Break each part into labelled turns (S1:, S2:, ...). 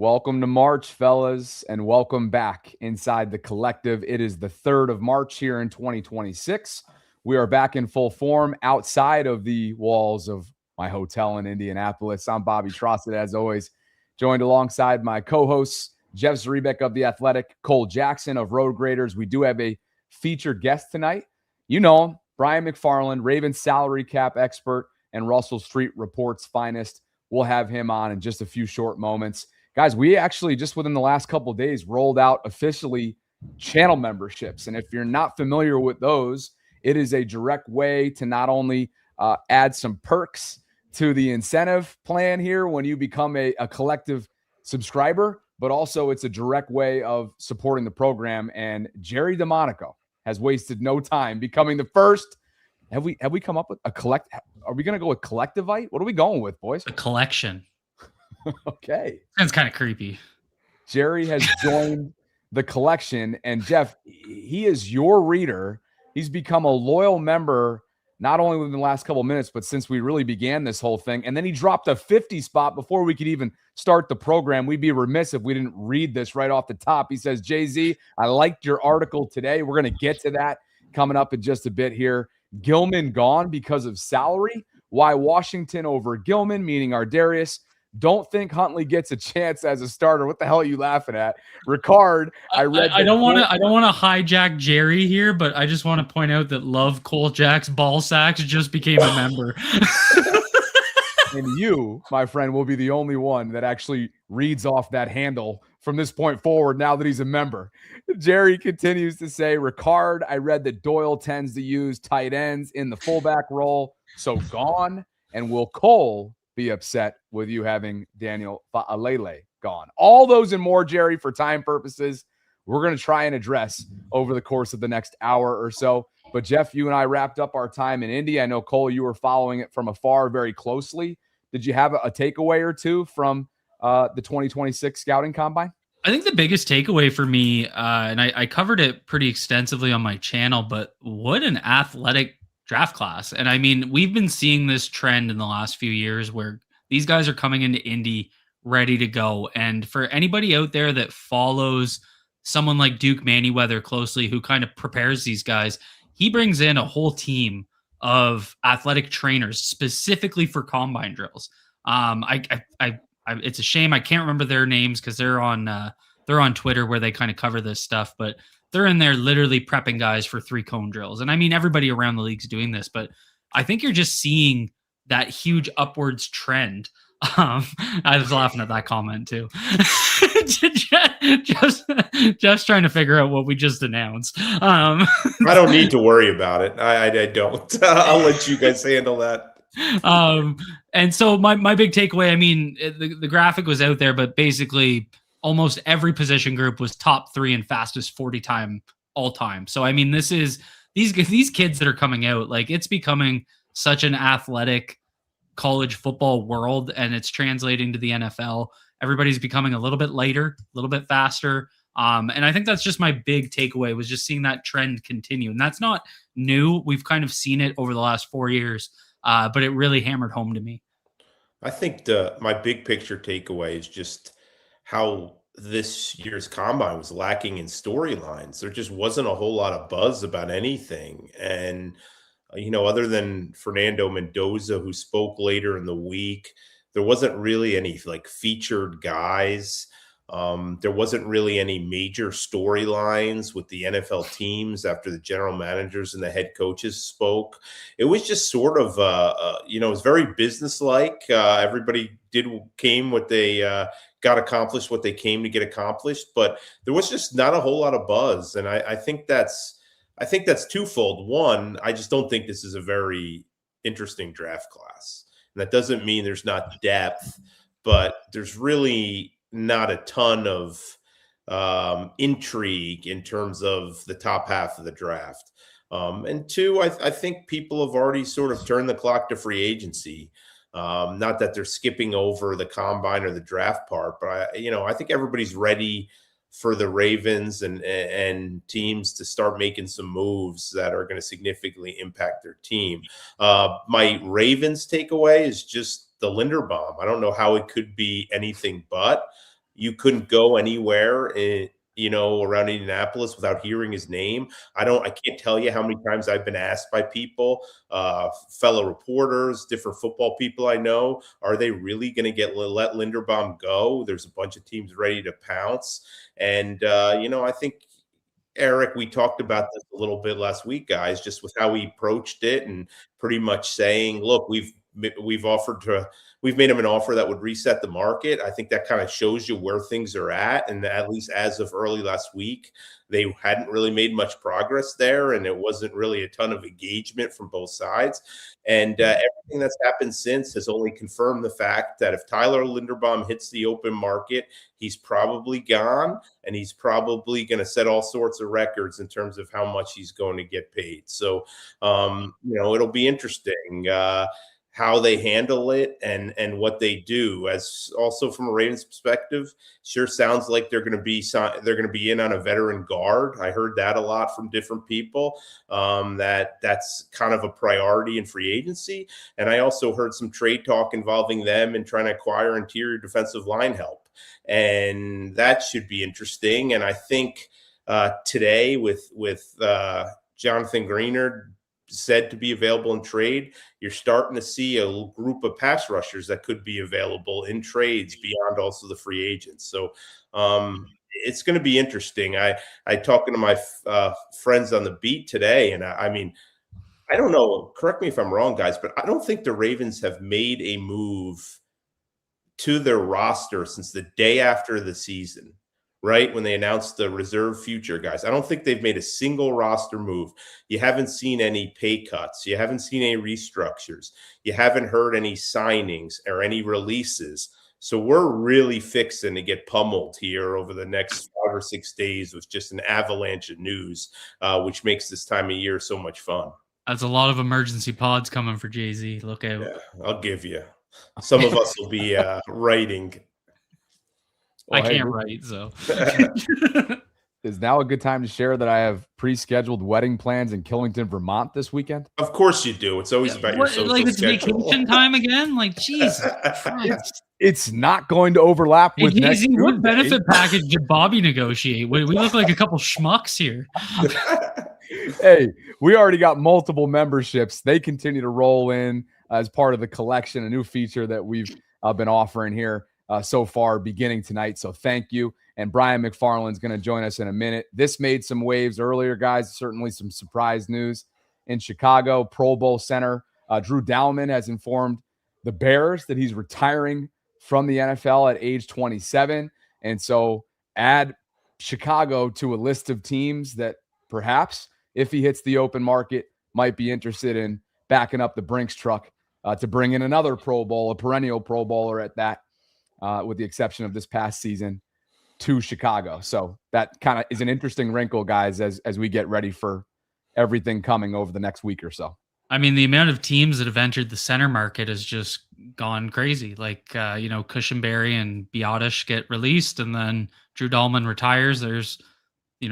S1: Welcome to March, fellas, and welcome back inside the collective. It is the 3rd of March here in 2026. We are back in full form outside of the walls of my hotel in Indianapolis. I'm Bobby Trossett, as always, joined alongside my co-hosts, Jeff Zrebeck of The Athletic, Cole Jackson of Road Graders. We do have a featured guest tonight. You know him, Brian McFarland, Ravens salary cap expert and Russell Street Report's finest. We'll have him on in just a few short moments. Guys, we actually just within the last couple of days rolled out officially channel memberships. And if you're not familiar with those, it is a direct way to not only add some perks to the incentive plan here when you become a collective subscriber, but also it's a direct way of supporting the program. And Jerry DeMonico has wasted no time becoming the first. Have we come up with a collect? Are we going to go with collectivite? What are we going with, boys?
S2: A collection.
S1: Okay.
S2: Sounds kind of creepy.
S1: Jerry has joined the collection, and Jeff, he is your reader. He's become a loyal member, not only within the last couple of minutes, but since we really began this whole thing. And then he dropped a 50 spot before we could even start the program. We'd be remiss if we didn't read this right off the top. He says, Jay-Z, I liked your article today. We're going to get to that coming up in just a bit here. Gilman gone because of salary. Why Washington over Gilman, meaning Ardarius. Don't think Huntley gets a chance as a starter. What the hell are you laughing at? Ricard, I
S2: don't want to hijack Jerry here, but I just want to point out that Love Cole Jack's ball sacks just became a member.
S1: And you, my friend, will be the only one that actually reads off that handle from this point forward now that he's a member. Jerry continues to say, Ricard, I read that Doyle tends to use tight ends in the fullback role, so gone. And will Cole be upset with you having Daniel Fa'alele gone? All those and more, Jerry, for time purposes, we're going to try and address over the course of the next hour or so. But Jeff, you and I wrapped up our time in Indy. I know, Cole, you were following it from afar very closely. Did you have a takeaway or two from the 2026 scouting combine?
S2: I think the biggest takeaway for me, and I covered it pretty extensively on my channel, but what an athletic draft class. And I mean, we've been seeing this trend in the last few years where these guys are coming into Indy ready to go. And for anybody out there that follows someone like Duke Manyweather closely, who kind of prepares these guys, he brings in a whole team of athletic trainers specifically for combine drills. It's a shame I can't remember their names because they're on Twitter where they kind of cover this stuff, but they're in there literally prepping guys for 3-cone drills. And I mean, everybody around the league's doing this, but I think you're just seeing that huge upwards trend. I was laughing at that comment too. just trying to figure out what we just announced.
S3: I don't need to worry about it. I don't. I'll let you guys handle that.
S2: And so my big takeaway, I mean, the graphic was out there, but basically almost every position group was top 3 and fastest 40 time all time. So, I mean, this is these kids that are coming out, like it's becoming such an athletic college football world, and it's translating to the NFL. Everybody's becoming a little bit lighter, a little bit faster. And I think that's just my big takeaway, was just seeing that trend continue. And that's not new. We've kind of seen it over the last 4 years, but it really hammered home to me.
S3: I think my big picture takeaway is just how this year's combine was lacking in storylines. There just wasn't a whole lot of buzz about anything. And, other than Fernando Mendoza, who spoke later in the week, there wasn't really any featured guys. There wasn't really any major storylines with the NFL teams after the general managers and the head coaches spoke. It was just sort of, it was very businesslike. Everybody came what they got accomplished, what they came to get accomplished, but there was just not a whole lot of buzz. And I think that's twofold. One, I just don't think this is a very interesting draft class. And that doesn't mean there's not depth, but there's really not a ton of intrigue in terms of the top half of the draft. And two, I think people have already sort of turned the clock to free agency. Not that they're skipping over the combine or the draft part, but I think everybody's ready for the Ravens and teams to start making some moves that are going to significantly impact their team. My Ravens takeaway is just the Linderbaum. I don't know how it could be anything but. you couldn't go anywhere around Indianapolis without hearing his name. I can't tell you how many times I've been asked by people, fellow reporters, different football people I know, are they really going to let Linderbaum go? There's a bunch of teams ready to pounce. And, I think, Eric, we talked about this a little bit last week, guys, just with how he approached it and pretty much saying, look, we've made him an offer that would reset the market. I think that kind of shows you where things are at. And at least as of early last week, they hadn't really made much progress there. And it wasn't really a ton of engagement from both sides. And everything that's happened since has only confirmed the fact that if Tyler Linderbaum hits the open market, he's probably gone, and he's probably going to set all sorts of records in terms of how much he's going to get paid. So, it'll be interesting how they handle it and what they do. As also from a Ravens perspective, sure sounds like they're going to be in on a veteran guard. I heard that a lot from different people, that's kind of a priority in free agency. And I also heard some trade talk involving them and trying to acquire interior defensive line help. And that should be interesting. And I think today with Jonathan Greenard said to be available in trade, you're starting to see a group of pass rushers that could be available in trades beyond also the free agents. So it's going to be interesting. I talking to my friends on the beat today, and I mean, I don't know, correct me if I'm wrong, guys, but I don't think the Ravens have made a move to their roster since the day after the season, right? When they announced the reserve future guys. I don't think they've made a single roster move. You haven't seen any pay cuts. You haven't seen any restructures. You haven't heard any signings or any releases. So we're really fixing to get pummeled here over the next 5 or 6 days with just an avalanche of news, which makes this time of year so much fun.
S2: That's a lot of emergency pods coming for Jay-Z. Look out.
S3: Yeah, I'll give you. Some of us will be writing.
S2: Well, I can't write, so.
S1: Is now a good time to share that I have pre-scheduled wedding plans in Killington, Vermont this weekend?
S3: Of course you do. It's always about your social
S2: like it's
S3: schedule.
S2: vacation time again? Like, Jesus Christ.
S1: It's not going to overlap with next Tuesday.
S2: What benefit package did Bobby negotiate? We look like a couple schmucks here.
S1: Hey, we already got multiple memberships. They continue to roll in as part of the collection, a new feature that we've been offering here so far beginning tonight. So thank you. And Brian McFarland's going to join us in a minute. This made some waves earlier, guys. Certainly some surprise news in Chicago. Pro Bowl center Drew Dalman has informed the Bears that he's retiring from the NFL at age 27. And so add Chicago to a list of teams that perhaps, if he hits the open market, might be interested in backing up the Brinks truck to bring in another Pro Bowl, a perennial Pro Bowler at that, with the exception of this past season, to Chicago. So that kind of is an interesting wrinkle, guys, as we get ready for everything coming over the next week or so.
S2: I mean, the amount of teams that have entered the center market has just gone crazy. Like, Cushenberry and Biotish get released, and then Drew Dalman retires. There's,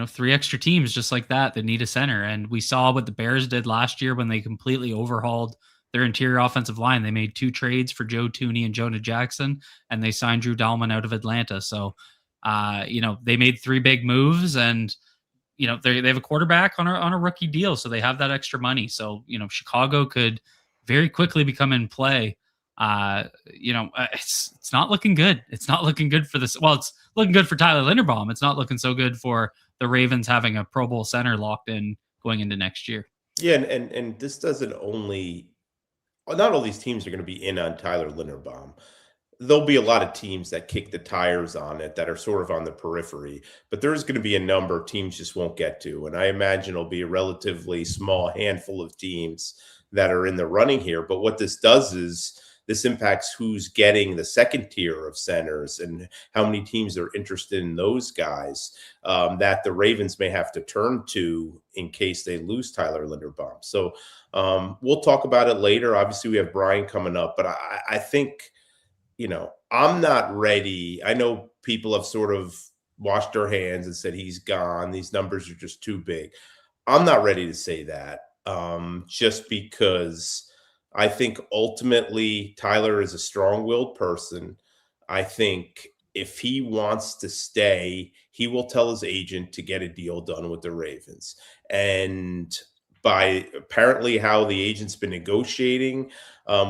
S2: 3 extra teams just like that need a center. And we saw what the Bears did last year when they completely overhauled their interior offensive line. They made 2 trades for Joe Thuney and Jonah Jackson, and they signed Drew Dalman out of Atlanta. So, they made 3 big moves, and they have a quarterback on a rookie deal, so they have that extra money. So Chicago could very quickly become in play. It's not looking good. It's not looking good for this. Well, it's looking good for Tyler Linderbaum. It's not looking so good for the Ravens having a Pro Bowl center locked in going into next year.
S3: Yeah, and this doesn't only. Not all these teams are going to be in on Tyler Linderbaum. There'll be a lot of teams that kick the tires on it that are sort of on the periphery, but there's going to be a number of teams just won't get to. And I imagine it'll be a relatively small handful of teams that are in the running here. But what this does is this impacts who's getting the second tier of centers and how many teams are interested in those guys that the Ravens may have to turn to in case they lose Tyler Linderbaum. So we'll talk about it later. Obviously, we have Brian coming up, but I think, I'm not ready. I know people have sort of washed their hands and said he's gone. These numbers are just too big. I'm not ready to say that just because I think ultimately Tyler is a strong-willed person. I think if he wants to stay, he will tell his agent to get a deal done with the Ravens. And by apparently how the agent's been negotiating,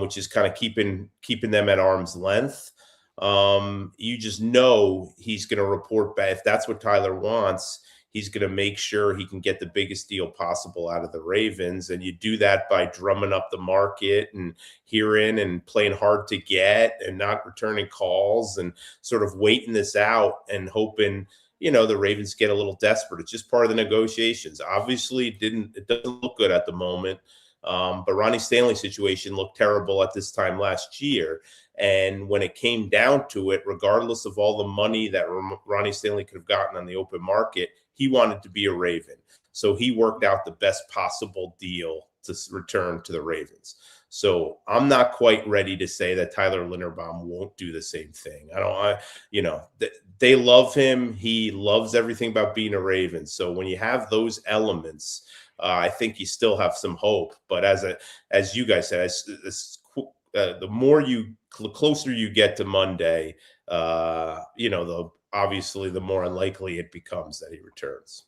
S3: which is kind of keeping them at arm's length, you just know he's going to report back. If that's what Tyler wants, he's going to make sure he can get the biggest deal possible out of the Ravens. And you do that by drumming up the market and hearing and playing hard to get and not returning calls and sort of waiting this out and hoping, the Ravens get a little desperate. It's just part of the negotiations. Obviously, it doesn't look good at the moment. But Ronnie Stanley's situation looked terrible at this time last year. And when it came down to it, regardless of all the money that Ronnie Stanley could have gotten on the open market, he wanted to be a Raven. So he worked out the best possible deal to return to the Ravens. So I'm not quite ready to say that Tyler Linderbaum won't do the same thing. They love him. He loves everything about being a Raven. So when you have those elements, I think you still have some hope. But as you guys said, the closer you get to Monday, obviously the more unlikely it becomes that he returns.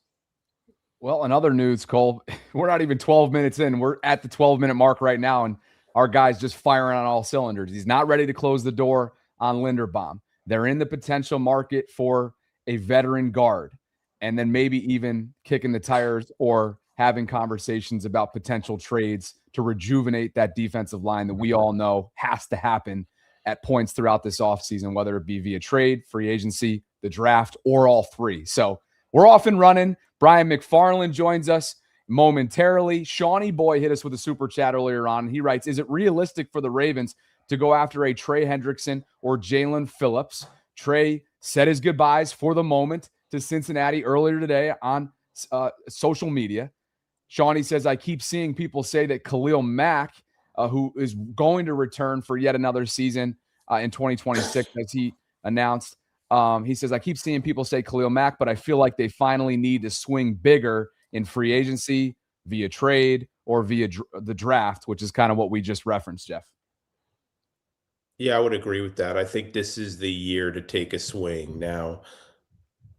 S1: Well, in other news, Cole, we're not even 12 minutes in. We're at the 12-minute mark right now, and our guy's just firing on all cylinders. He's not ready to close the door on Linderbaum. They're in the potential market for a veteran guard, and then maybe even kicking the tires or having conversations about potential trades to rejuvenate that defensive line that we all know has to happen at points throughout this offseason, whether it be via trade, free agency, the draft, or all three. So we're off and running. Brian McFarland joins us momentarily. Shawnee Boy hit us with a super chat earlier on. He writes, is it realistic for the Ravens to go after a Trey Hendrickson or Jalen Phillips? Trey said his goodbyes for the moment to Cincinnati earlier today on social media. Shawnee says, I keep seeing people say that Khalil Mack, who is going to return for yet another season in 2026, as he announced. He says, I keep seeing people say Khalil Mack, but I feel like they finally need to swing bigger in free agency, via trade, or via the draft, which is kind of what we just referenced, Jeff.
S3: Yeah, I would agree with that. I think this is the year to take a swing. Now,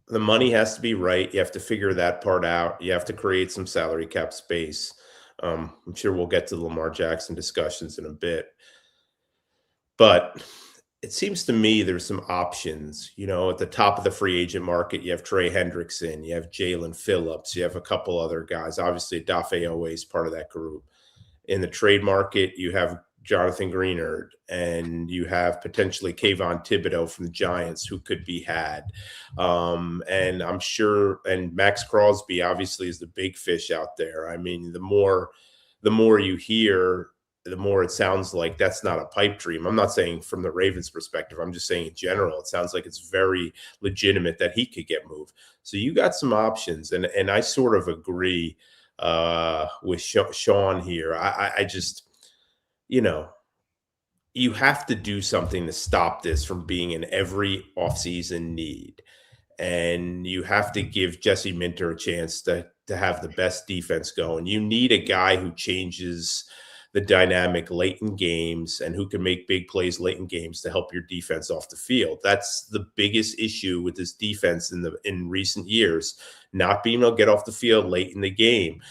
S3: the money has to be right. You have to figure that part out. You have to create some salary cap space. I'm sure we'll get to the Lamar Jackson discussions in a bit. But it seems to me there's some options. At the top of the free agent market, you have Trey Hendrickson, you have Jalen Phillips, you have a couple other guys. Obviously, Dafe Owe is part of that group. In the trade market, you have Jonathan Greenard, and you have potentially Kayvon Thibodeau from the Giants who could be had. And I'm sure, and Max Crosby obviously is the big fish out there. I mean, the more you hear, the more it sounds like that's not a pipe dream. I'm not saying from the Ravens perspective. I'm just saying in general, it sounds like it's very legitimate that he could get moved. So you got some options. And I sort of agree with Sean here. I just, you have to do something to stop this from being an every offseason need. And you have to give Jesse Minter a chance to have the best defense going. You need a guy who changes the dynamic late in games and who can make big plays late in games to help your defense off the field. That's the biggest issue with this defense in recent years, not being able to get off the field late in the game.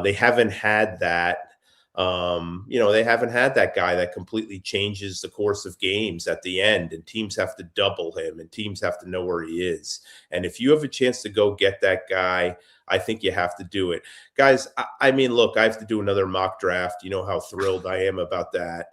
S3: They haven't had that. They haven't had that guy that completely changes the course of games at the end, and teams have to double him and teams have to know where he is. And if you have a chance to go get that guy, I think you have to do it. Guys, I mean, look, I have to do another mock draft. You know how thrilled I am about that.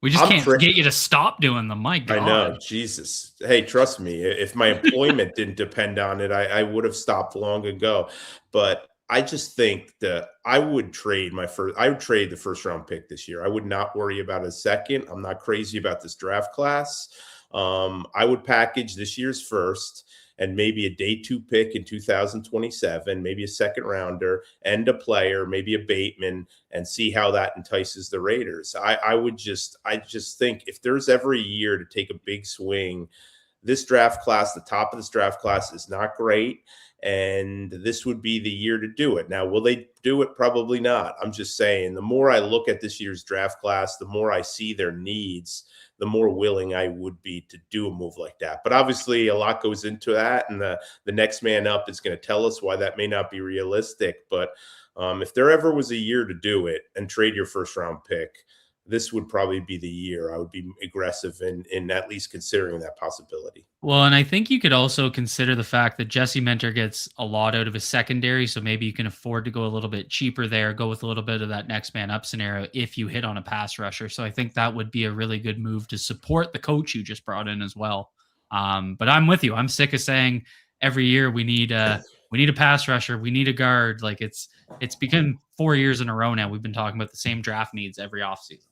S2: We just can't get you to stop doing them. My God.
S3: I know. Jesus. Hey, trust me. If my employment didn't depend on it, I would have stopped long ago. But I just think that I would trade the first round pick this year. I would not worry about a second. I'm not crazy about this draft class. I would package this year's first and maybe a day 2 pick in 2027, maybe a second rounder and a player, maybe a Bateman, and see how that entices the Raiders. I just think if there's ever a year to take a big swing, this draft class, the top of this draft class is not great. and this would be the year to do it. Now, will they do it? Probably not. I'm just saying, the more I look at this year's draft class, the more I see their needs, the more willing I would be to do a move like that. But obviously a lot goes into that, and the next man up is going to tell us why that may not be realistic. But if there ever was a year to do it and trade your first round pick, this would probably be the year I would be aggressive in at least considering that possibility.
S2: Well, and I think you could also consider the fact that Jesse Minter gets a lot out of his secondary, so maybe you can afford to go a little bit cheaper there, go with a little bit of that next man up scenario if you hit on a pass rusher. So I think that would be a really good move to support the coach you just brought in as well. But I'm with you. I'm sick of saying every year we need a pass rusher, we need a guard. Like it's become 4 years in a row now. We've been talking about the same draft needs every offseason.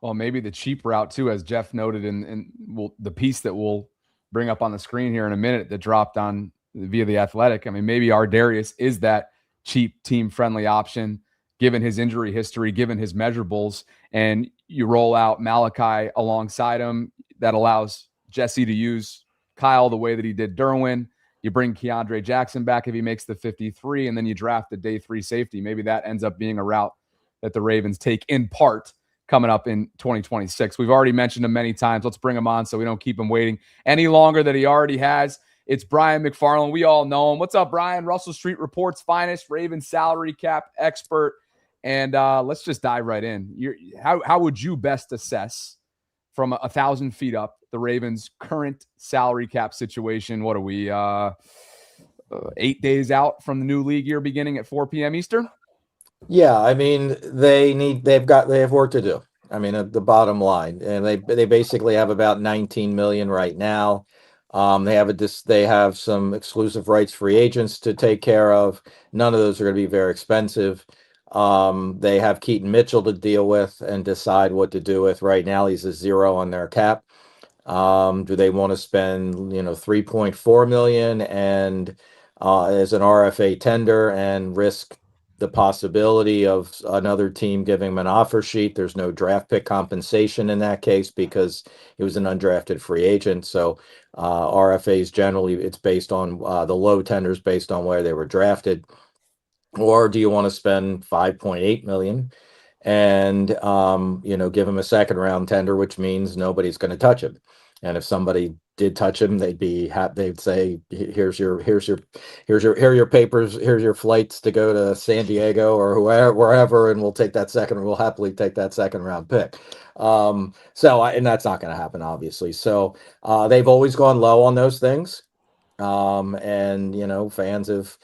S1: Well, maybe the cheap route too, as Jeff noted in the piece that we'll bring up on the screen here in a minute that dropped on via The Athletic. I mean, maybe Ardarius is that cheap team-friendly option, given his injury history, given his measurables, and you roll out Malachi alongside him. That allows Jesse to use Kyle the way that he did Derwin. You bring Keandre Jackson back if he makes the 53, and then you draft the day 3 safety. Maybe that ends up being a route that the Ravens take in part coming up in 2026. We've already mentioned him many times. Let's bring him on so we don't keep him waiting any longer than he already has. It's Brian McFarland. We all know him. What's up, Brian? Russell Street Report's finest Ravens salary cap expert. And let's just dive right in. How would you best assess from 1,000 feet up the Ravens' current salary cap situation? What are we, 8 days out from the new league year beginning at 4 p.m. Eastern?
S4: Yeah, I mean, they have work to do. I mean, at the bottom line, and they basically have about 19 million right now. They have some exclusive rights free agents to take care of. None of those are going to be very expensive. They have Keaton Mitchell to deal with and decide what to do with. Right now, he's a 0 on their cap. Do they want to spend 3.4 million and as an RFA tender and risk the possibility of another team giving him an offer sheet? There's no draft pick compensation in that case because he was an undrafted free agent. So RFAs generally, it's based on the low tenders based on where they were drafted. Or do you want to spend 5.8 million and give him a second round tender, which means nobody's going to touch him? And if somebody did touch him, they'd say, here's your papers, here's your flights to go to San Diego or wherever, and we'll happily take that second round pick. And that's not going to happen, obviously. So they've always gone low on those things. Fans have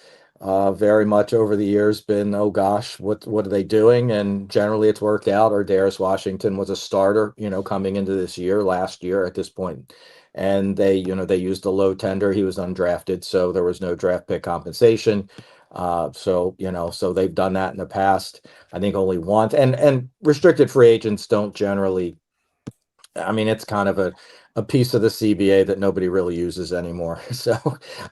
S4: very much over the years been, oh gosh, what are they doing? And generally it's worked out. Or Darius Washington was a starter, coming into this year, last year at this point. And they used a low tender. He was undrafted, so there was no draft pick compensation. So they've done that in the past. I think only once. And restricted free agents don't generally, I mean, it's kind of a piece of the CBA that nobody really uses anymore. So,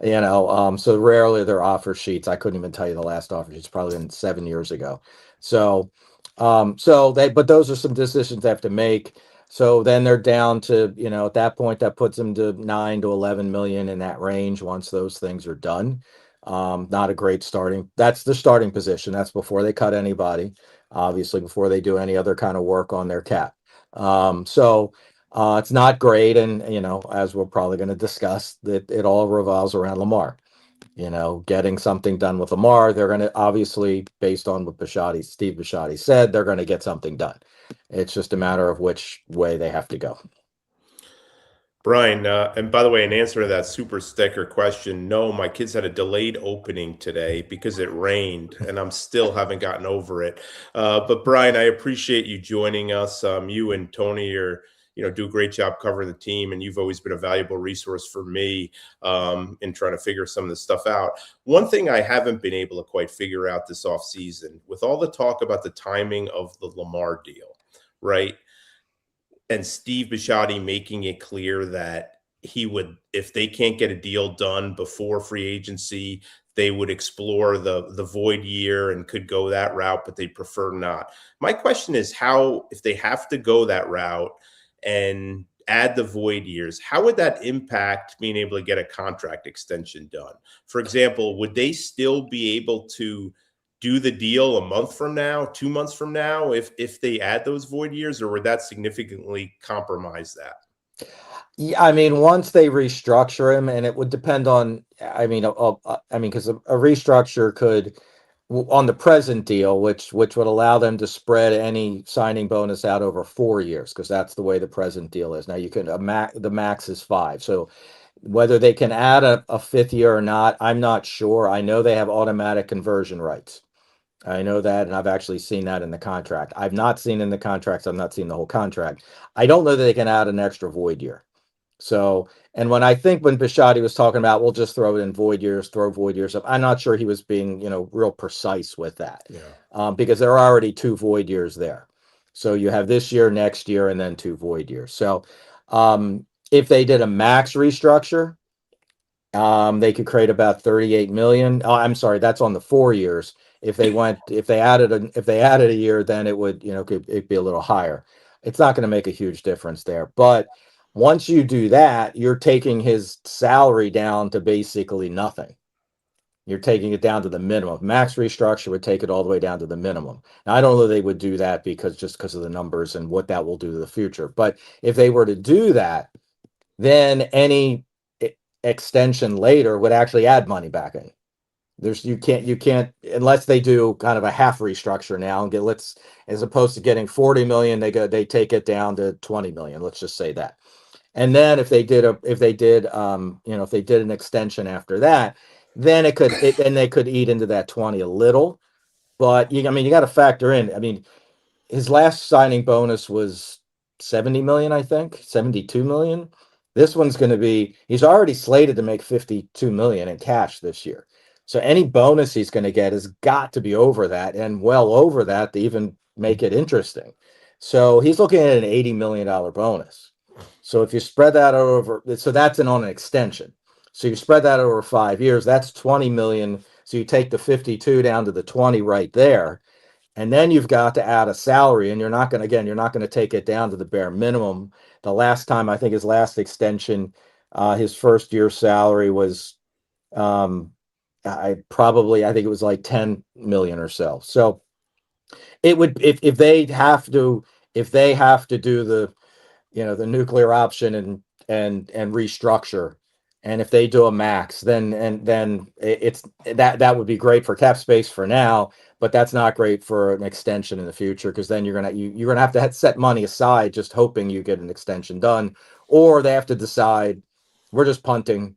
S4: so rarely there are offer sheets. I couldn't even tell you the last offer sheets, probably been 7 years ago. So, but those are some decisions they have to make. So then they're down to, at that point, that puts them to 9 to 11 million in that range once those things are done. Not a great starting. That's the starting position. That's before they cut anybody, obviously, before they do any other kind of work on their cap. It's not great. And, as we're probably going to discuss, that it all revolves around Lamar. Getting something done with Lamar, they're going to obviously, based on what Steve Bisciotti said, they're going to get something done. It's just a matter of which way they have to go.
S3: Brian, and by the way, in answer to that super sticker question, no, my kids had a delayed opening today because it rained, and I'm still haven't gotten over it. But Brian, I appreciate you joining us. You and Tony do a great job covering the team, and you've always been a valuable resource for me in trying to figure some of this stuff out. One thing I haven't been able to quite figure out this offseason, with all the talk about the timing of the Lamar deal, right? And Steve Bisciotti making it clear that he would, if they can't get a deal done before free agency, they would explore the void year and could go that route, but they prefer not. My question is how, if they have to go that route, and add the void years, how would that impact being able to get a contract extension done? For example, would they still be able to do the deal a month from now, 2 months from now, if they add those void years, or would that significantly compromise that?
S4: Yeah, I mean, once they restructure him, and it would depend on, because a restructure could, on the present deal, which would allow them to spread any signing bonus out over 4 years, because that's the way the present deal is. Now you can, the max is 5. So whether they can add a fifth year or not, I'm not sure. I know they have automatic conversion rights. I know that, and I've actually seen that in the contract. I've not seen in the contracts. I've not seen the whole contract. I don't know that they can add an extra void year. So, and when Bisciotti was talking about, we'll just throw it in void years, throw void years up, I'm not sure he was being, real precise with that.
S3: Yeah.
S4: Because there are already 2 void years there. So you have this year, next year, and then 2 void years. So, if they did a max restructure, they could create about 38 million. Oh, I'm sorry, that's on the 4 years. If they added a year, then it would, it'd be a little higher. It's not going to make a huge difference there. But once you do that, you're taking his salary down to basically nothing. You're taking it down to the minimum. Max restructure would take it all the way down to the minimum. Now, I don't know they would do that because of the numbers and what that will do to the future. But if they were to do that, then any extension later would actually add money back in. You can't unless they do kind of a half restructure now and as opposed to getting 40 million, they take it down to 20 million. Let's just say that. And then if they did an extension after that, then they could eat into that 20 a little. But you got to factor in. I mean, his last signing bonus was 70 million, I think, 72 million. This one's going to be, he's already slated to make 52 million in cash this year. So any bonus he's going to get has got to be over that and well over that to even make it interesting. So he's looking at an $80 million bonus. So if you spread that over, so that's on an extension. So you spread that over 5 years, that's 20 million. So you take the 52 down to the 20 right there. And then you've got to add a salary, and you're not going to take it down to the bare minimum. The last time, I think his last extension, his first year salary was, I think it was like 10 million or so. So it would, if they have to do the nuclear option and restructure, and if they do a max, then it's that would be great for cap space for now, but that's not great for an extension in the future, because then you're gonna have to set money aside just hoping you get an extension done, or they have to decide we're just punting.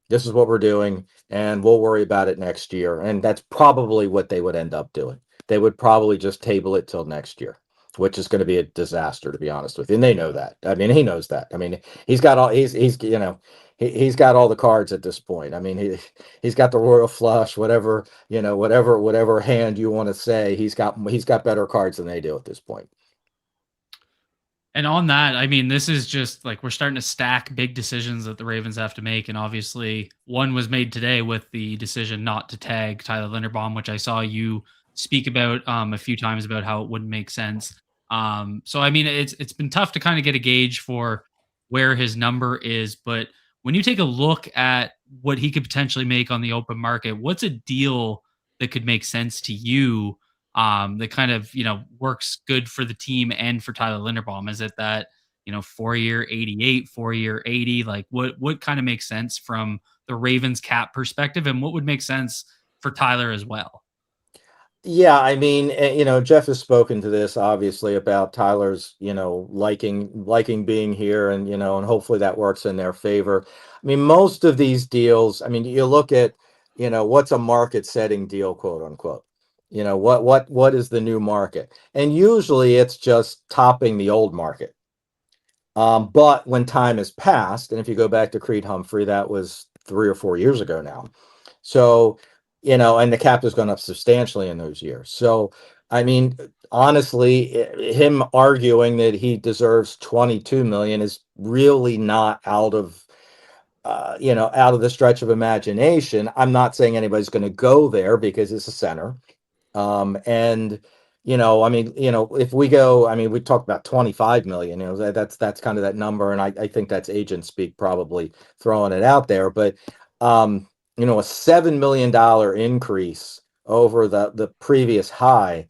S4: This is what we're doing, and we'll worry about it next year. And that's probably what they would end up doing. They would probably just table it till next year, which is going to be a disaster, to be honest with you. And they know that. I mean, he knows that. I mean, he's got all the cards at this point. I mean, he's got the royal flush, whatever hand you want to say. He's got better cards than they do at this point.
S2: And on that, I mean, this is just like we're starting to stack big decisions that the Ravens have to make. And obviously, one was made today with the decision not to tag Tyler Linderbaum, which I saw you speak about a few times about how it wouldn't make sense. So, I mean, it's been tough to kind of get a gauge for where his number is. But when you take a look at what he could potentially make on the open market, what's a deal that could make sense to you? That kind of, works good for the team and for Tyler Linderbaum? Is it that, 4-year 88, 4-year 80? Like what kind of makes sense from the Ravens cap perspective, and what would make sense for Tyler as well?
S4: Yeah, I mean, Jeff has spoken to this obviously about Tyler's, liking being here, and and hopefully that works in their favor. I mean, most of these deals, I mean, you look at, what's a market setting deal, quote unquote. What is the new market? And usually it's just topping the old market. But when time has passed, and if you go back to Creed Humphrey, that was 3 or 4 years ago now. So, and the cap has gone up substantially in those years. So, I mean, honestly, him arguing that he deserves 22 million is really not out of the stretch of imagination. I'm not saying anybody's going to go there because it's a center. And I mean, if we go, I mean, we talked about 25 million, that's kind of that number. And I think that's agent speak probably throwing it out there. But, a $7 million increase over the previous high.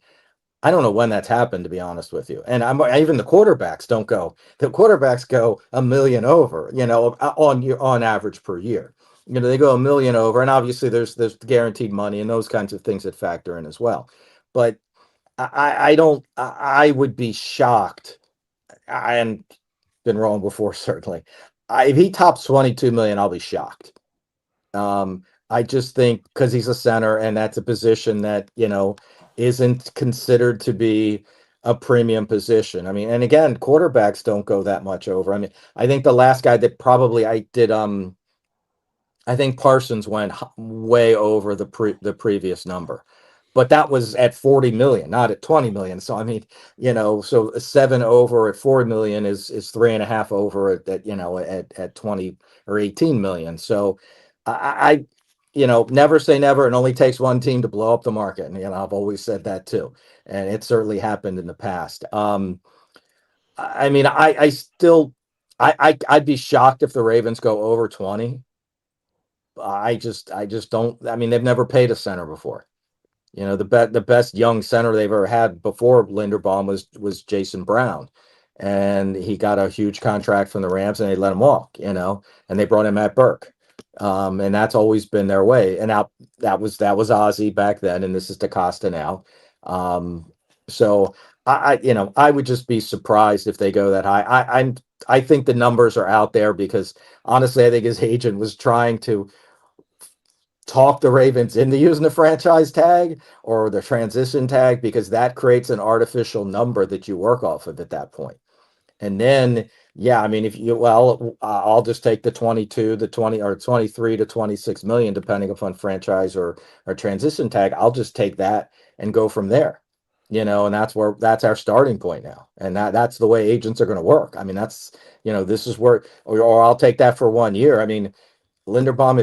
S4: I don't know when that's happened, to be honest with you. And even the quarterbacks don't go. The quarterbacks go a million over, on average per year. They go a million over, and obviously there's guaranteed money and those kinds of things that factor in as well. But I don't. I would be shocked. And been wrong before, certainly. If he tops 22 million, I'll be shocked. I just think because he's a center and that's a position that, isn't considered to be a premium position. I mean, and again, quarterbacks don't go that much over. I mean, I think the last guy that probably I did, I think Parsons went way over the previous number, but that was at 40 million, not at 20 million. So I mean, so a 7 over at 4 million is 3.5 over at 20 or 18 million. So I never say never. It only takes one team to blow up the market, and I've always said that too, and it certainly happened in the past. I mean, I still, I'd be shocked if the Ravens go over 20. I just don't. I mean, they've never paid a center before. The best young center they've ever had before Linderbaum was Jason Brown, and he got a huge contract from the Rams, and they let him walk. And they brought in Matt Burke, and that's always been their way. And now that was Ozzie back then, and this is DaCosta now. So I would just be surprised if they go that high. I think the numbers are out there because honestly, I think his agent was trying to talk the Ravens into using the franchise tag or the transition tag because that creates an artificial number that you work off of at that point. And then, yeah, I mean, I'll just take the 22, the 20 or 23 to 26 million, depending upon franchise or transition tag. I'll just take that and go from there, and that's our starting point now. And that's the way agents are going to work. I mean, this is where, or I'll take that for 1 year. I mean, Linderbaum,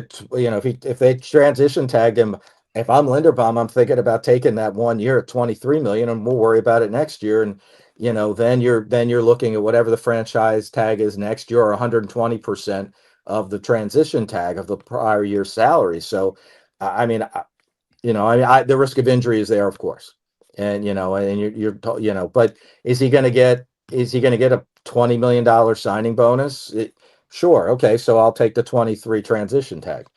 S4: if they transition tagged him, if I'm Linderbaum, I'm thinking about taking that 1 year at 23 million, and we'll worry about it next year. And then you're looking at whatever the franchise tag is next year, or 120% of the transition tag of the prior year's salary. So, I mean, the risk of injury is there, of course, and but is he going to get a $20 million signing bonus? Sure. Okay. So I'll take the 23 transition tag,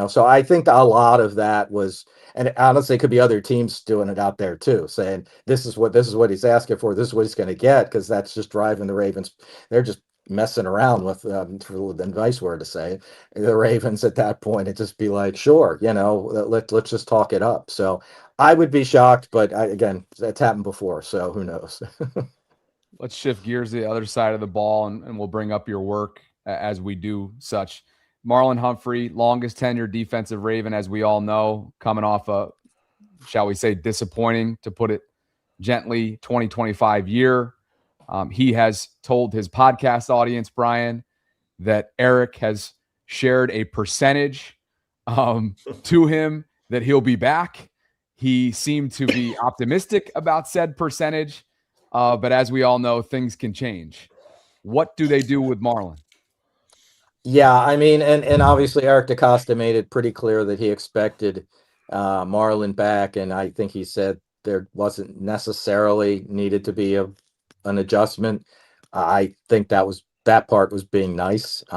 S4: so I think a lot of that was, and honestly, it could be other teams doing it out there too, saying this is what he's asking for. This is what he's going to get. Cause that's just driving the Ravens. They're just messing around with, for the nice word to say, the Ravens at that point. It just be like, sure, let's just talk it up. So I would be shocked, but again, that's happened before. So who knows?
S1: Let's shift gears to the other side of the ball, and we'll bring up your work as we do such. Marlon Humphrey, longest tenured defensive Raven, as we all know, coming off a, shall we say, disappointing, to put it gently, 2025 year. He has told his podcast audience, Brian, that Eric has shared a percentage to him that he'll be back. He seemed to be optimistic about said percentage, but as we all know, things can change. What do they do with Marlon?
S4: Yeah, I mean, and obviously Eric DaCosta made it pretty clear that he expected Marlon back, and I think he said there wasn't necessarily needed to be an adjustment. I think that part was being nice. He's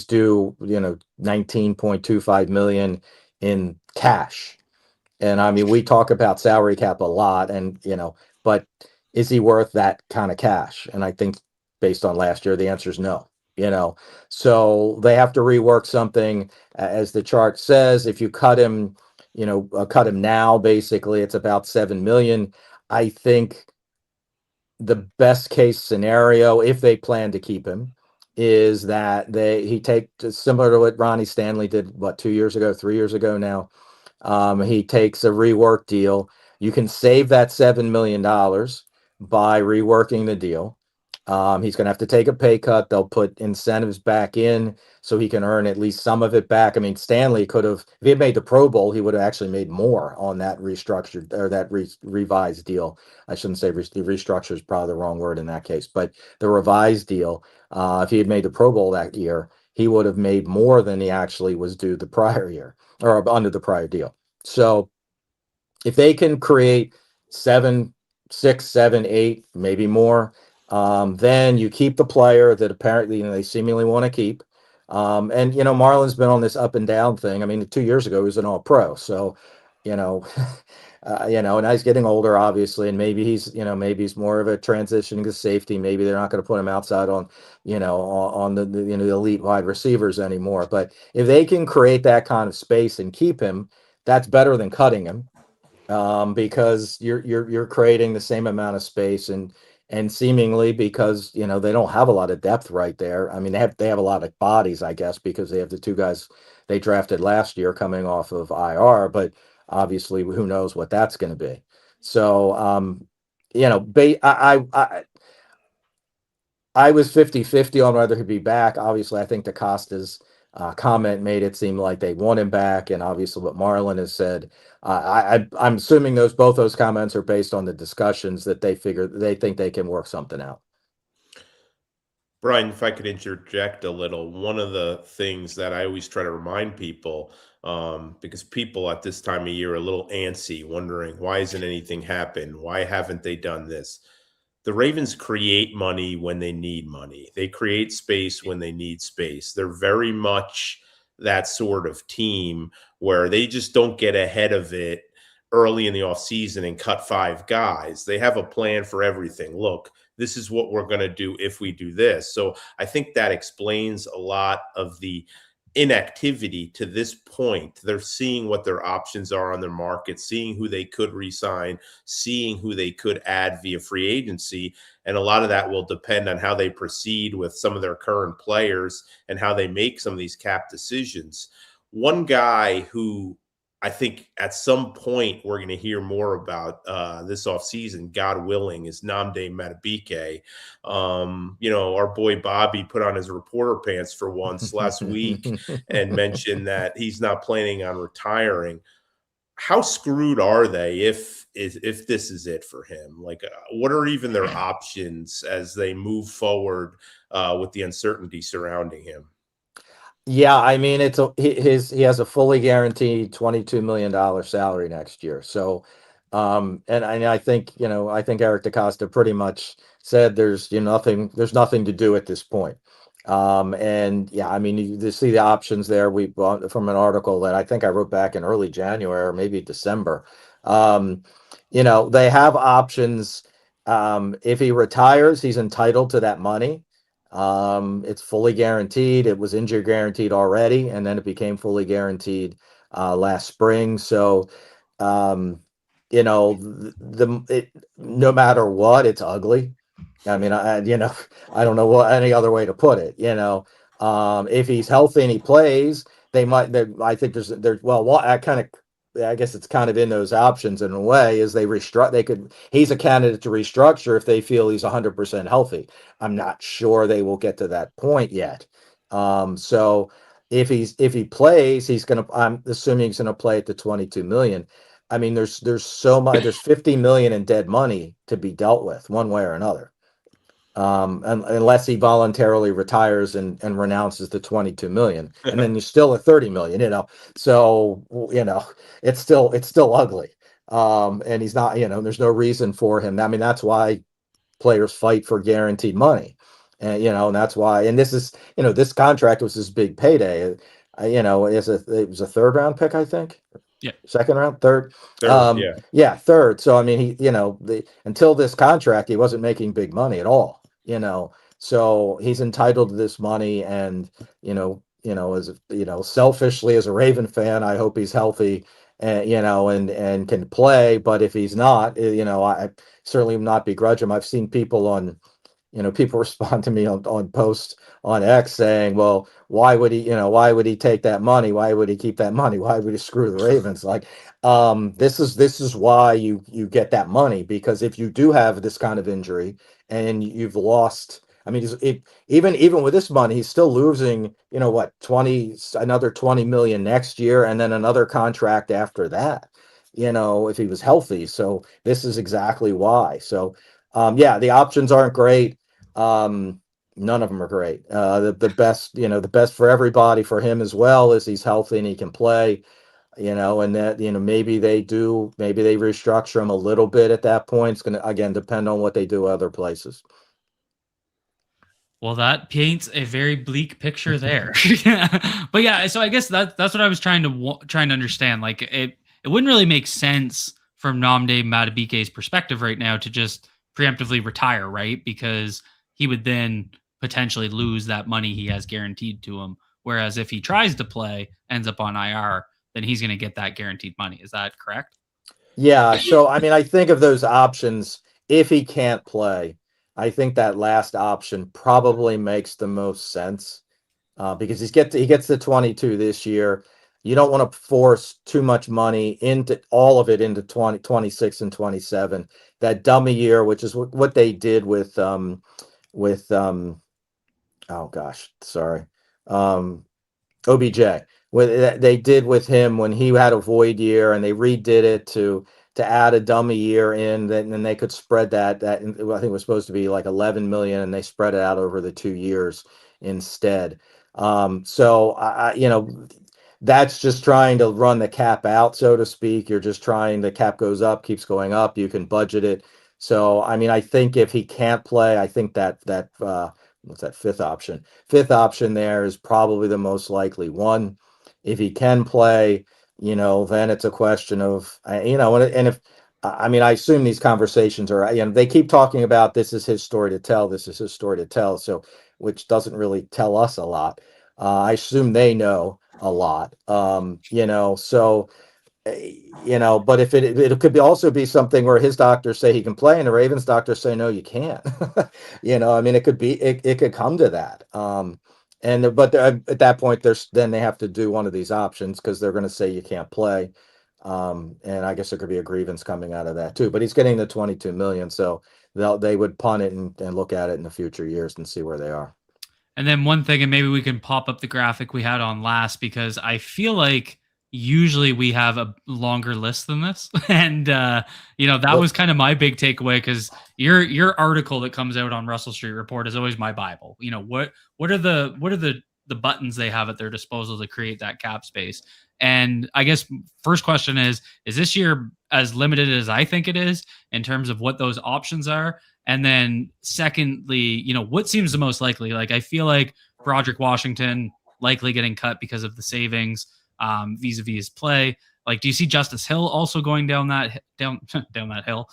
S4: due 19.25 million in cash, and I mean we talk about salary cap a lot, and but is he worth that kind of cash? And I think based on last year, the answer is no. So they have to rework something. As the chart says, if you cut him, cut him now, basically it's about 7 million. I think the best case scenario, if they plan to keep him, is that he take similar to what Ronnie Stanley did, 3 years ago now. He takes a rework deal. You can save that $7 million by reworking the deal. He's going to have to take a pay cut. They'll put incentives back in so he can earn at least some of it back. I mean, Stanley could have, if he had made the Pro Bowl, he would have actually made more on that restructured or that revised deal. I shouldn't say restructure is probably the wrong word in that case, but the revised deal, if he had made the Pro Bowl that year, he would have made more than he actually was due the prior year or under the prior deal. So if they can create 7, 6, 7, 8, maybe more, then you keep the player that apparently they seemingly want to keep. And Marlon's been on this up and down thing. I mean, 2 years ago he was an All Pro, so you know, and he's getting older, obviously, and maybe he's more of a transitioning to safety. Maybe they're not going to put him outside on on the elite wide receivers anymore. But if they can create that kind of space and keep him, that's better than cutting him, because you're creating the same amount of space and seemingly because they don't have a lot of depth right there. I mean, they have a lot of bodies, I guess, because they have the two guys they drafted last year coming off of IR, but obviously who knows what that's going to be. So I was 50-50 on whether he'd be back. Obviously, I think DaCosta's comment made it seem like they want him back, and obviously what Marlon has said. I'm assuming both those comments are based on the discussions that they think they can work something out.
S3: Brian, if I could interject a little, one of the things that I always try to remind people, because people at this time of year are a little antsy, wondering why isn't anything happened? Why haven't they done this? The Ravens create money when they need money. They create space when they need space. They're very much that sort of team where they just don't get ahead of it early in the offseason and cut 5 guys. They have a plan for everything. Look, this is what we're going to do if we do this. So I think that explains a lot of the inactivity to this point. They're seeing what their options are on their market, seeing who they could re-sign, seeing who they could add via free agency. And a lot of that will depend on how they proceed with some of their current players and how they make some of these cap decisions. One guy who I think at some point we're going to hear more about this offseason, God willing, is Nnamdi Madubuike. Our boy Bobby put on his reporter pants for once last week and mentioned that he's not planning on retiring. How screwed are they if this is it for him? Like, what are even their options as they move forward with the uncertainty surrounding him?
S4: Yeah, I mean, he has a fully guaranteed $22 million salary next year. So, and I think Eric DaCosta pretty much said there's nothing to do at this point. And yeah, I mean, you see the options there. We bought from an article that I think I wrote back in early January or maybe December. They have options. If he retires, he's entitled to that money. It's fully guaranteed. It was injury guaranteed already, and then it became fully guaranteed last spring. So, no matter what, it's ugly. I mean, I don't know any other way to put it. If he's healthy and he plays, I think I guess it's kind of in those options in a way, is he's a candidate to restructure if they feel he's 100% healthy. I'm not sure they will get to that point yet. So if he plays, I'm assuming he's gonna play at the 22 million. I mean, there's so much, there's 50 million in dead money to be dealt with one way or another. Unless he voluntarily retires and renounces the 22 million, and then you're still at 30 million, so it's still ugly. And he's not, there's no reason for him. I mean, that's why players fight for guaranteed money. And and that's why, and this contract was his big payday. It was a 3rd round pick, I think.
S2: Yeah.
S4: 2nd round, third.
S3: Yeah.
S4: Yeah, third. So I mean, until this contract, he wasn't making big money at all. So he's entitled to this money, and selfishly as a Raven fan, I hope he's healthy and can play. But if he's not, I certainly will not begrudge him. I've seen people on people respond to me on posts on X saying, well, why would he take that money? Why would he keep that money? Why would he screw the Ravens? Like, this is why you get that money, because if you do have this kind of injury and you've lost, I mean, even with this money, he's still losing, what, another 20 million next year, and then another contract after that, if he was healthy. So this is exactly why. So, yeah, the options aren't great. None of them are great. The best for everybody, for him as well, is he's healthy and he can play, and that, maybe they restructure him a little bit at that point. It's going to, again, depend on what they do other places.
S2: Well, that paints a very bleak picture there. But yeah, so I guess that's what I was trying to understand. Like, it wouldn't really make sense from Nnamdi Madubuike's perspective right now to just preemptively retire, right? Because he would then potentially lose that money he has guaranteed to him. Whereas if he tries to play, ends up on IR, then he's going to get that guaranteed money. Is that correct?
S4: Yeah. So, I mean, I think of those options. If he can't play, I think that last option probably makes the most sense, because he gets the 22 this year. You don't want to force too much money into all of it into 2026 and 27. That dummy year, which is what they did with oh gosh, sorry, OBJ. They did with him when he had a void year, and they redid it to add a dummy year in. Then they could spread that. I think it was supposed to be like 11 million, and they spread it out over the 2 years instead. So that's just trying to run the cap out, so to speak. You're just trying, the cap goes up, keeps going up. You can budget it. So, I mean, I think if he can't play, I think that what's that fifth option? Fifth option there is probably the most likely one. If he can play, then it's a question of, and if, I mean, I assume these conversations are, they keep talking about, this is his story to tell. This is his story to tell. So, which doesn't really tell us a lot. I assume they know a lot. So, but if it could also be something where his doctors say he can play and the Ravens doctors say, no, you can't. I mean, it could come to that. But at that point, then they have to do one of these options, because they're going to say you can't play. And I guess there could be a grievance coming out of that too. But he's getting the 22 million, so they would punt it and look at it in the future years and see where they are.
S2: And then one thing, and maybe we can pop up the graphic we had on last, because I feel like usually we have a longer list than this. And that was kind of my big takeaway, because your article that comes out on Russell Street Report is always my Bible. What are the buttons they have at their disposal to create that cap space? And I guess first question is this year as limited as I think it is in terms of what those options are? And then secondly, what seems the most likely? Like, I feel like Broderick Washington likely getting cut because of the savings vis-a-vis his play. Like, do you see Justice Hill also going down that hill?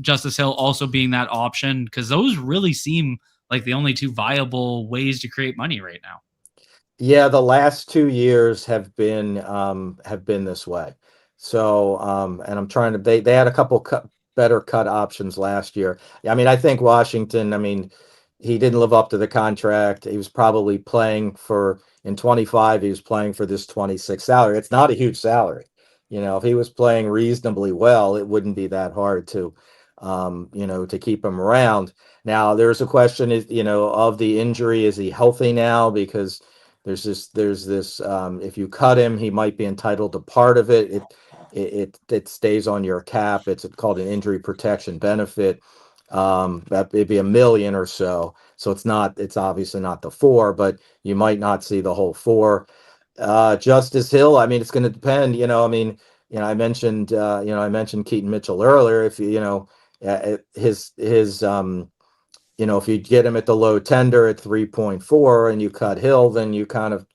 S2: Justice Hill also being that option, because those really seem like the only two viable ways to create money right now.
S4: Yeah, the last 2 years have been this way. So, and I'm trying to. They had a couple better cut options last year. I mean, I think Washington. I mean, he didn't live up to the contract. He was probably playing for, in 25. He was playing for this 26 salary. It's not a huge salary. If he was playing reasonably well, it wouldn't be that hard to keep him around. Now, there's a question is, of the injury. Is he healthy now? Because there's this, if you cut him, he might be entitled to part of it. It stays on your cap. It's called an injury protection benefit. That it'd be $1 million or so. So it's obviously not the 4, but you might not see the whole 4. Justice Hill, I mean, it's going to depend, I mean, I mentioned Keaton Mitchell earlier. If if you get him at the low tender at 3.4 and you cut Hill, then you kind of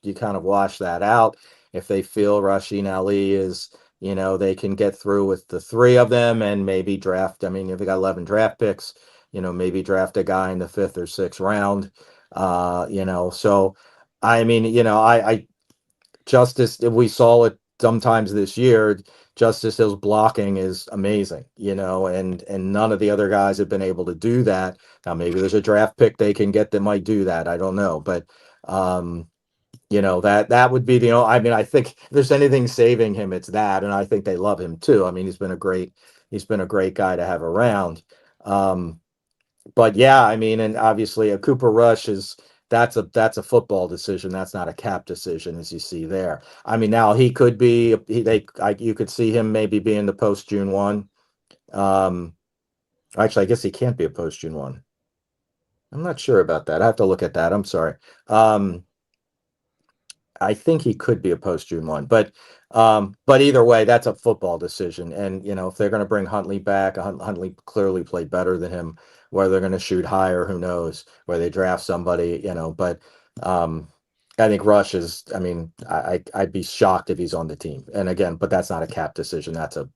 S4: wash that out. If they feel Rasheen Ali is, they can get through with the 3 of them and maybe draft. I mean, if they got 11 draft picks, maybe draft a guy in the 5th or 6th round. So I mean, Justice, we saw it sometimes this year. Justice Hill's blocking is amazing, and none of the other guys have been able to do that. Now maybe there's a draft pick they can get that might do that. I don't know, but that would be I mean, I think if there's anything saving him, it's that, and I think they love him too. I mean, he's been a great guy to have around. But yeah, I mean, and obviously a Cooper Rush that's a football decision. That's not a cap decision, as you see there. I mean, now he could be you could see him maybe being the post June 1. Actually, I guess he can't be a post June 1. I'm not sure about that. I have to look at that. I'm sorry. I think he could be a post June 1, but either way, that's a football decision. And if they're going to bring Huntley back, Huntley clearly played better than him. Whether they're going to shoot higher, who knows? Where they draft somebody, but I think Rush is. I mean, I'd be shocked if he's on the team. And again, but that's not a cap decision. That's a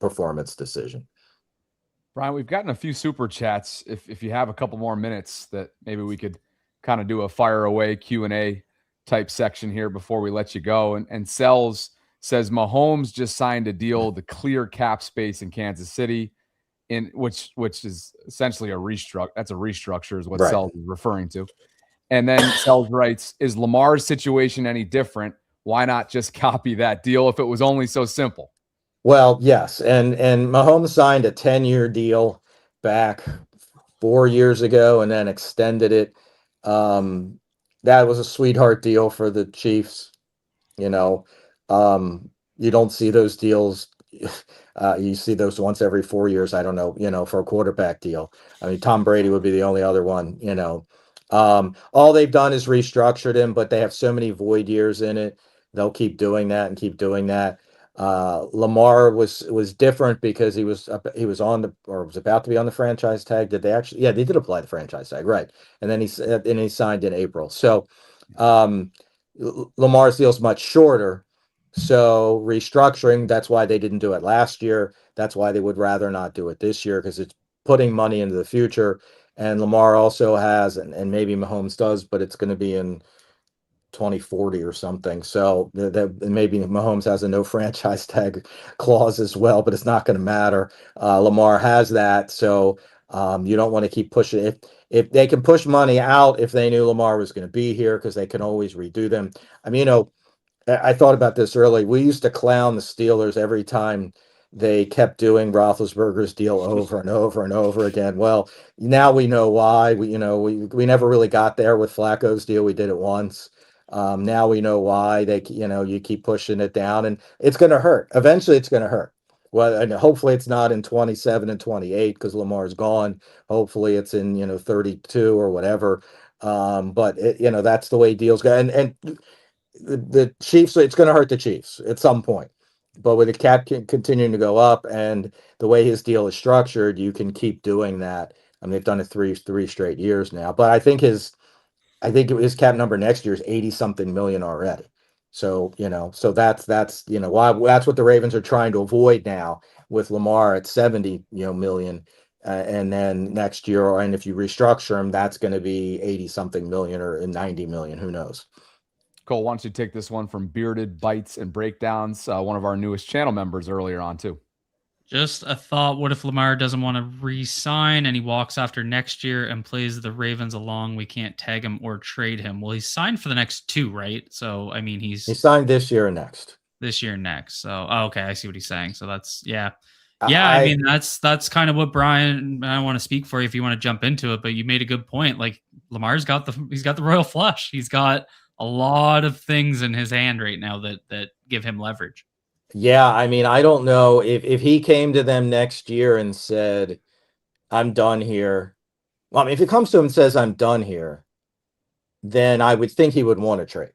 S4: performance decision.
S1: Brian, we've gotten a few super chats. If you have a couple more minutes, that maybe we could kind of do a fire away Q&A type section here before we let you go. And Sells says Mahomes just signed a deal, the clear cap space in Kansas City, in which is essentially a restructure. That's a restructure is what
S4: Right.
S1: Sells is referring to. And then Sells writes, is Lamar's situation any different? Why not just copy that deal if it was only so simple?
S4: Well, yes, and Mahomes signed a 10-year deal back 4 years ago and then extended it. That was a sweetheart deal for the Chiefs. You don't see those deals. You see those once every 4 years. I don't know, for a quarterback deal. I mean, Tom Brady would be the only other one, all they've done is restructured him, but they have so many void years in it. They'll keep doing that and keep doing that. Lamar was different because he was on or was about to be on the franchise tag. Did they actually? Yeah, they did apply the franchise tag, right? And then he signed in April. So Lamar's deal is much shorter. So restructuring, that's why they didn't do it last year. That's why they would rather not do it this year, because it's putting money into the future. And Lamar also has, and maybe Mahomes does, but it's going to be in 2040 or something. So that maybe Mahomes has a no franchise tag clause as well, but it's not going to matter. Lamar has that. So you don't want to keep pushing. If they can push money out, if they knew Lamar was going to be here, because they can always redo them. I mean, I thought about this early. We used to clown the Steelers every time they kept doing Roethlisberger's deal over and over and over again. Well, now we know why. We never really got there with Flacco's deal. We did it once. Now we know why you keep pushing it down, and it's going to hurt. Eventually, it's going to hurt. Well, and hopefully it's not in 27 and 28 because Lamar's gone. Hopefully it's in 32 or whatever. But that's the way deals go. And the Chiefs, it's going to hurt the Chiefs at some point. But with the cap continuing to go up and the way his deal is structured, you can keep doing that. I mean, they've done it three straight years now. But I think his cap number next year is 80-something million already. So that's why that's what the Ravens are trying to avoid now with Lamar at 70 million. And then next year, and if you restructure him, that's going to be 80-something million or 90 million. Who knows?
S1: Cole, why don't you take this one from Bearded Bites and Breakdowns, one of our newest channel members earlier on too.
S2: Just a thought, what if Lamar doesn't want to re-sign and he walks after next year and plays the Ravens along? We can't tag him or trade him. Well, he's signed for the next 2, right? So, I mean, he
S4: signed this year and next.
S2: This year and next. So, okay, I see what he's saying. So that's, yeah. Yeah, I mean, that's kind of what Brian, I want to speak for you if you want to jump into it, but you made a good point. Like, Lamar's he's got the royal flush. He's got a lot of things in his hand right now that give him leverage.
S4: Yeah, I mean, I don't know if he came to them next year and said, I'm done here. Well, I mean, if he comes to him and says, I'm done here, then I would think he would want to trade.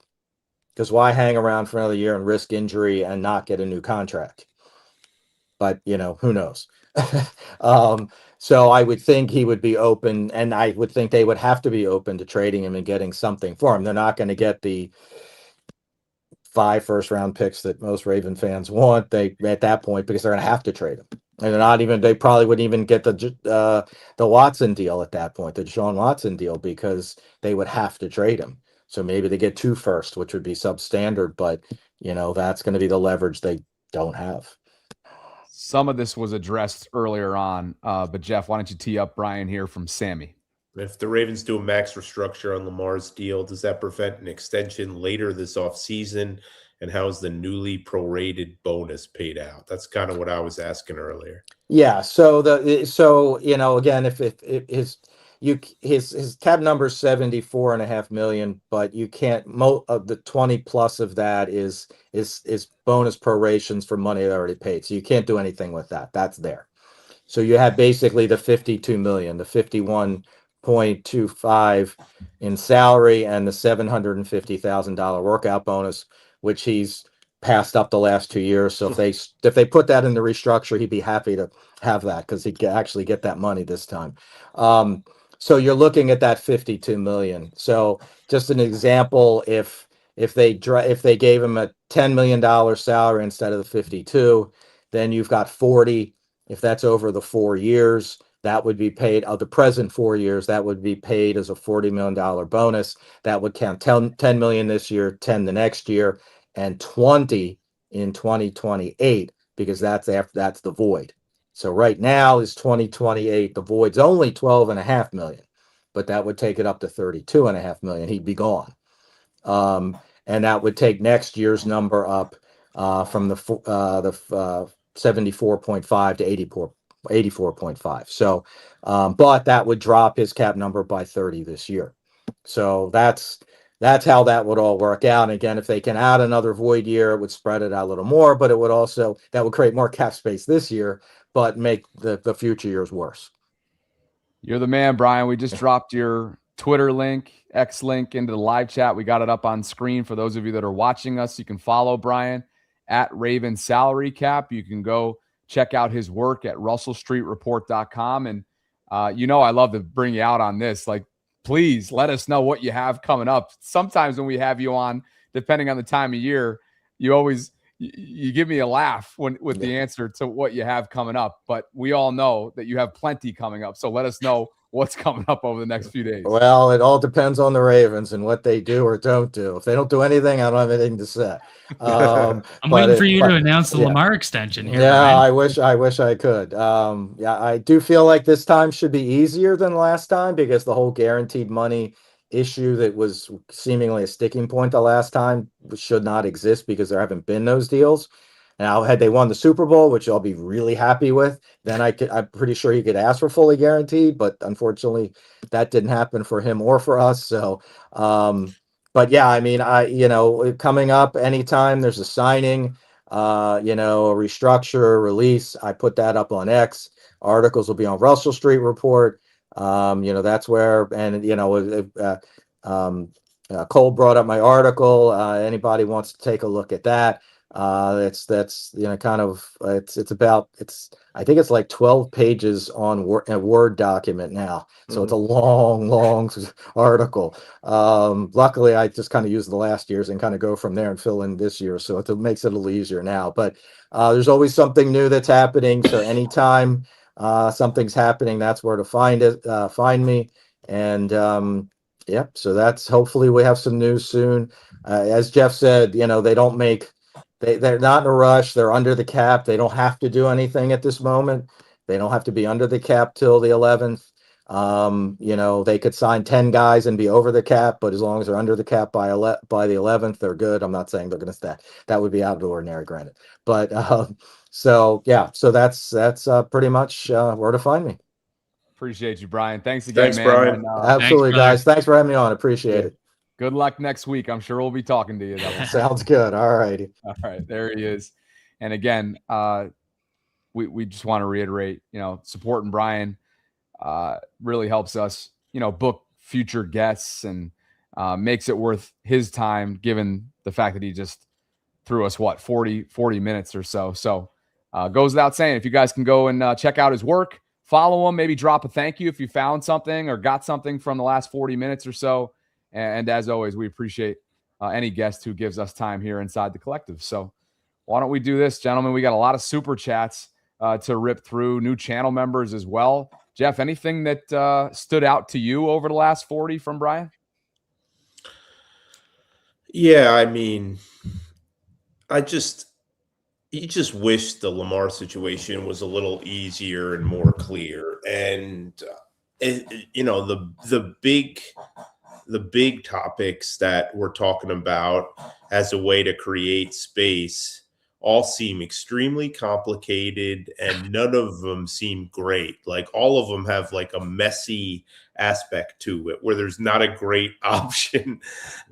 S4: Because why hang around for another year and risk injury and not get a new contract? But, who knows? So I would think he would be open, and I would think they would have to be open to trading him and getting something for him. They're not going to get the 5 first-round picks that most Raven fans want. At that point, because they're going to have to trade him, and they probably wouldn't even get the Watson deal at that point, the Deshaun Watson deal, because they would have to trade him. So maybe they get 2 first, which would be substandard, but that's going to be the leverage they don't have.
S1: Some of this was addressed earlier on, but Jeff, why don't you tee up Brian here from Sammy?
S3: If the Ravens do a max restructure on Lamar's deal, does that prevent an extension later this offseason? And how is the newly prorated bonus paid out? That's kind of what I was asking earlier.
S4: Yeah. So again, if his tab number is 74.5 million, but you can't of the 20 plus of that is bonus prorations for money already paid. So you can't do anything with that. That's there. So you have basically the 52 million, the 51.25 in salary, and the $750,000 workout bonus, which he's passed up the last 2 years. So if they put that in the restructure, he'd be happy to have that because he'd actually get that money this time. So you're looking at that 52 million. So just an example, if they gave him a $10 million salary instead of the 52, then you've got 40. If that's over the 4 years, that would be paid of the present 4 years, that would be paid as a $40 million bonus. That would count 10 million this year, 10 the next year, and 20 in 2028, because that's the void. So right now is 2028. The void's only 12.5 million, but that would take it up to 32.5 million. He'd be gone. And that would take next year's number up from the 74.5 to 84.5. So, but that would drop his cap number by 30 this year. So that's how that would all work out. And again, if they can add another void year, it would spread it out a little more, but it would also, that would create more cap space this year, but make the future years worse.
S1: You're the man, Brian. We just dropped your Twitter link, X link into the live chat. We got it up on screen for those of you that are watching us. You can follow Brian at Raven Salary Cap. You can go check out his work at russellstreetreport.com. And, I love to bring you out on this. Like, please let us know what you have coming up. Sometimes when we have you on, depending on the time of year, you give me a laugh with the answer to what you have coming up. But we all know that you have plenty coming up. So let us know what's coming up over the next few days.
S4: Well, it all depends on the Ravens and what they do or don't do. If they don't do anything, I don't have anything to say.
S2: I'm waiting for you to announce the Lamar extension here.
S4: Yeah,
S2: Brian.
S4: I wish I could. I do feel like this time should be easier than last time, because the whole guaranteed money issue that was seemingly a sticking point the last time should not exist, because there haven't been those deals. Now, had they won the Super Bowl, which I'll be really happy with, then I'm pretty sure he could ask for fully guaranteed, but unfortunately that didn't happen for him or for us. So, but yeah, I mean, coming up anytime there's a signing, a restructure, release, I put that up on X. Articles will be on Russell Street Report. That's where, and Cole brought up my article. Anybody wants to take a look at that. It's I think it's like 12 pages on a Word document now. So it's a long article. Luckily I just kind of use the last year's and kind of go from there and fill in this year. So it makes it a little easier now, but there's always something new that's happening. So anytime something's happening, that's where to find me. And so that's, hopefully we have some news soon. As Jeff said, they don't make, they're not in a rush. They're under the cap. They don't have to do anything at this moment. They don't have to be under the cap till the 11th. They could sign 10 guys and be over the cap, but as long as they're under the cap by the 11th, they're good. I'm not saying they're going to stay. That would be out of the ordinary, granted. But so that's pretty much where to find me.
S1: Appreciate you, Brian. Thanks again, man.
S3: Brian.
S1: And,
S4: absolutely, guys. Thanks for having me on. Appreciate it.
S1: Good luck next week. I'm sure we'll be talking to you.
S4: Sounds good. All righty.
S1: All right. There he is. And again, we just want to reiterate, supporting Brian really helps us, book future guests, and makes it worth his time, given the fact that he just threw us 40 minutes or so. So goes without saying, if you guys can go and check out his work, follow him, maybe drop a thank you if you found something or got something from the last 40 minutes or so. And as always, we appreciate any guest who gives us time here inside the collective. So why don't we do this, gentlemen? We got a lot of super chats to rip through, new channel members as well. Jeff, anything that stood out to you over the last 40 from Brian?
S3: Yeah, I mean, You just wish the Lamar situation was a little easier and more clear. And the big topics that we're talking about as a way to create space all seem extremely complicated, and none of them seem great. Like, all of them have like a messy aspect to it where there's not a great option.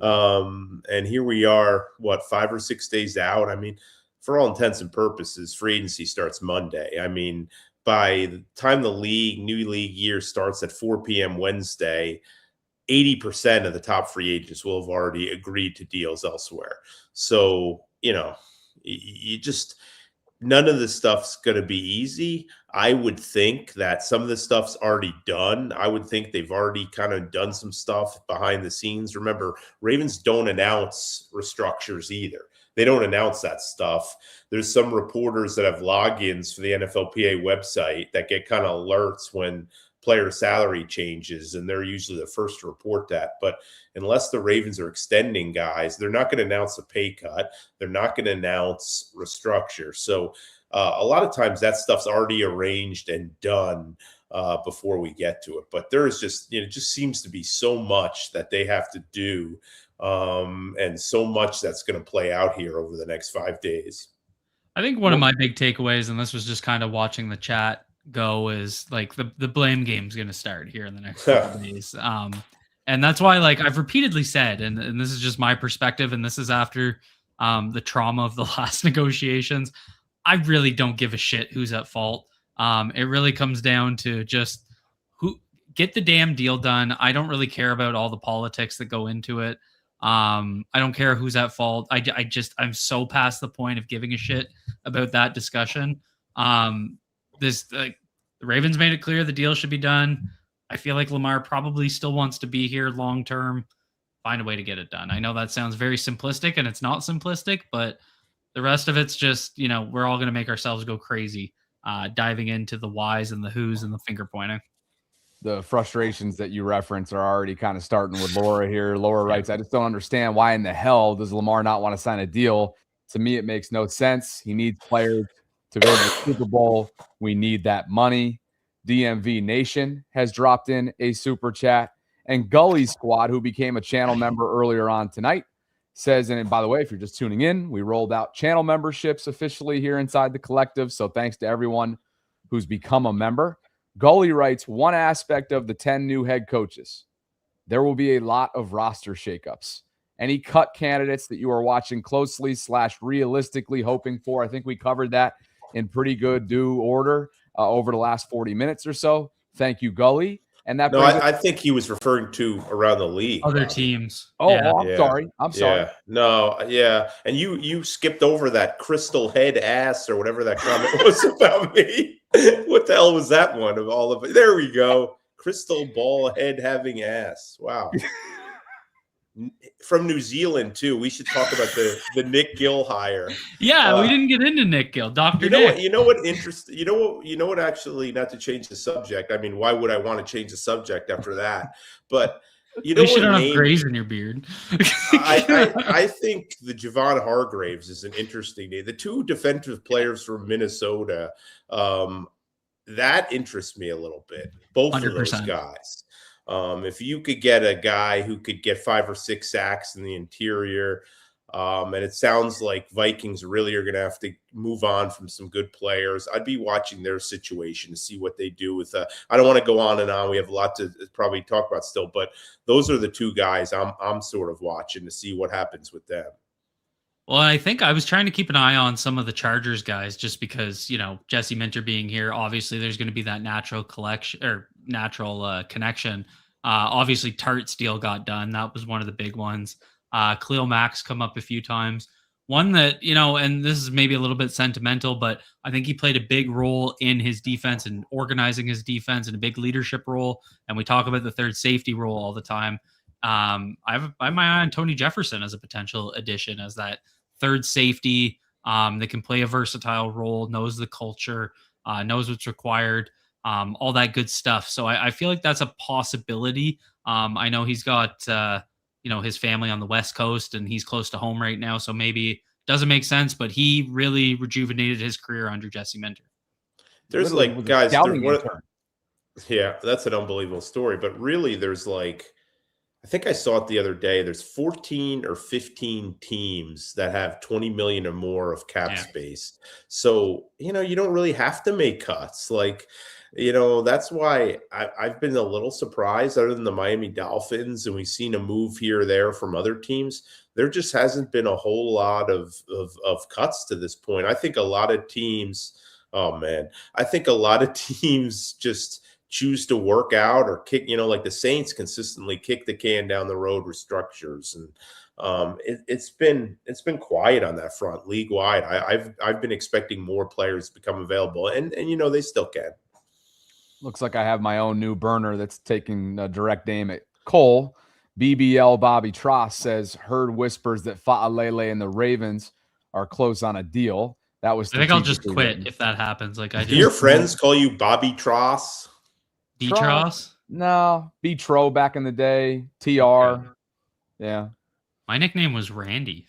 S3: And here we are, what, 5 or 6 days out? I mean, for all intents and purposes, free agency starts Monday. I mean, by the time the new league year starts at 4 p.m. Wednesday, 80% of the top free agents will have already agreed to deals elsewhere. So, you just, none of this stuff's going to be easy. I would think that some of the stuff's already done. I would think they've already kind of done some stuff behind the scenes. Remember, Ravens don't announce restructures either. They don't announce that stuff. There's some reporters that have logins for the NFLPA website that get kind of alerts when player salary changes, and they're usually the first to report that. But unless the Ravens are extending guys, they're not going to announce a pay cut. They're not going to announce restructure. So a lot of times that stuff's already arranged and done before we get to it. But there is just, it just seems to be so much that they have to do, and so much that's going to play out here over the next 5 days.
S2: I think one of my big takeaways, and this was just kind of watching the chat go, is like the blame game's going to start here in the next couple days. And that's why, like, I've repeatedly said, and this is just my perspective, and this is after the trauma of the last negotiations, I really don't give a shit who's at fault. It really comes down to just who get the damn deal done. I don't really care about all the politics that go into it. I don't care who's at fault. I'm so past the point of giving a shit about that discussion. The Ravens made it clear the deal should be done. I feel like Lamar probably still wants to be here long term. Find a way to get it done. I know that sounds very simplistic, and it's not simplistic, but the rest of it's just, we're all going to make ourselves go crazy diving into the whys and the whos and the finger pointing.
S1: The frustrations that you reference are already kind of starting with Laura here. Laura writes, I just don't understand why in the hell does Lamar not want to sign a deal? To me, it makes no sense. He needs players to go to the Super Bowl. We need that money. DMV Nation has dropped in a super chat. And Gully Squad, who became a channel member earlier on tonight, says, and by the way, if you're just tuning in, we rolled out channel memberships officially here inside the collective. So thanks to everyone who's become a member. Gully writes, one aspect of the 10 new head coaches, there will be a lot of roster shakeups. Any cut candidates that you are watching closely / realistically hoping for? I think we covered that in pretty good due order over the last 40 minutes or so. Thank you, Gully. And that
S3: I think he was referring to around the league.
S2: Other teams.
S1: Sorry. I'm sorry.
S3: Yeah. No, yeah. And you skipped over that crystal head ass or whatever that comment was about me. What the hell was that one of all of it? There we go. Crystal ball head having ass. Wow. From New Zealand too. We should talk about the Nick Gill hire.
S2: Yeah, we didn't get into Nick Gill, Dr. Nick.
S3: You know what actually, not to change the subject. I mean, why would I want to change the subject after that? But you know,
S2: you shouldn't have grays in your beard.
S3: I think the Javon Hargraves is an interesting name. The two defensive players from Minnesota, that interests me a little bit. Both 100%. Of those guys. If you could get a guy who could get 5 or 6 sacks in the interior, and it sounds like Vikings really are going to have to move on from some good players, I'd be watching their situation to see what they do with I don't want to go on and on. We have a lot to probably talk about still, but those are the two guys I'm sort of watching to see what happens with them.
S2: Well, I think I was trying to keep an eye on some of the Chargers guys just because, Jesse Minter being here, obviously there's going to be that natural connection. Obviously Tart's deal got done. That was one of the big ones. Khalil Mack's come up a few times. One that, and this is maybe a little bit sentimental, but I think he played a big role in his defense and organizing his defense and a big leadership role. And we talk about the third safety role all the time. I have my eye on Tony Jefferson as a potential addition as that third safety that can play a versatile role, knows the culture, knows what's required, all that good stuff. So I feel like that's a possibility. I know he's got, his family on the West Coast and he's close to home right now. So maybe Doesn't make sense, but he really rejuvenated his career under Jesse Minter.
S3: There's
S1: Literally
S3: like
S1: was a
S3: guys,
S1: scouting intern.
S3: yeah, that's an unbelievable story. But really, there's like, I think I saw it the other day. There's 14 or 15 teams that have 20 million or more of cap space. So, you don't really have to make cuts. Like, that's why I've been a little surprised, other than the Miami Dolphins, and we've seen a move here or there from other teams. There just hasn't been a whole lot of cuts to this point. I think a lot of teams, I think a lot of teams just choose to work out or kick, like the Saints consistently kick the can down the road with structures. And it's been quiet on that front league wide. I've been expecting more players to become available, and they still can.
S1: Looks like I have my own new burner that's taking a direct aim at Cole. BBL Bobby Tross says, heard whispers that Fa'alele and the Ravens are close on a deal. That was
S2: I think I'll just quit if that happens. Like,
S3: do your friends call you Bobby Tross?
S2: B-Tross?
S1: No, B-Tro back in the day. TR. Yeah.
S2: My nickname was Randy.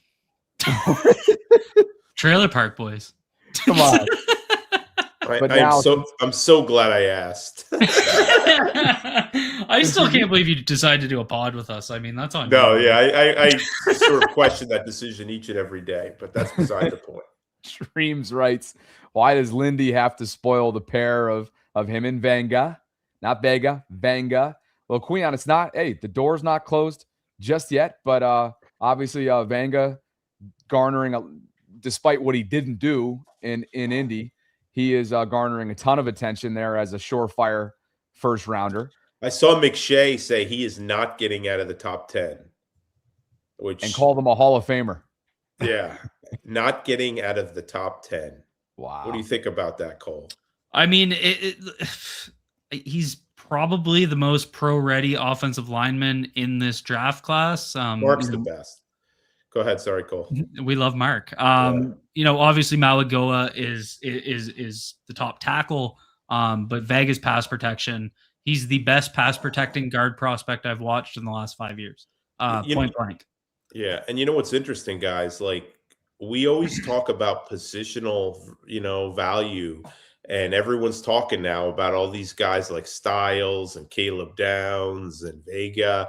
S2: Trailer Park Boys.
S1: Come on.
S3: I'm so glad I asked.
S2: I still can't believe you decided to do a pod with us. I mean, that's on.
S3: No, yeah, I sort of question that decision each and every day, but that's beside the point.
S1: Streams writes, why does Lindy have to spoil the pair of him and Vanga? Not Vega, Vanga. Well, Queon, it's not, the door's not closed just yet, but obviously Vanga garnering, despite what he didn't do in Indy, he is garnering a ton of attention there as a surefire first rounder.
S3: I saw McShay say he is not getting out of the top 10.
S1: And called him a Hall of Famer.
S3: Yeah, not getting out of the top 10.
S1: Wow.
S3: What do you think about that, Cole?
S2: I mean, he's probably the most pro-ready offensive lineman in this draft class.
S3: Mark's the best. Go ahead. Sorry, Cole.
S2: We love Mark. Obviously Malagoa is the top tackle, but Vega's pass protection. He's the best pass protecting guard prospect I've watched in the last 5 years. Point blank.
S3: Yeah. And you know what's interesting, guys? Like, we always talk about positional, value, and everyone's talking now about all these guys like Styles and Caleb Downs and Vega.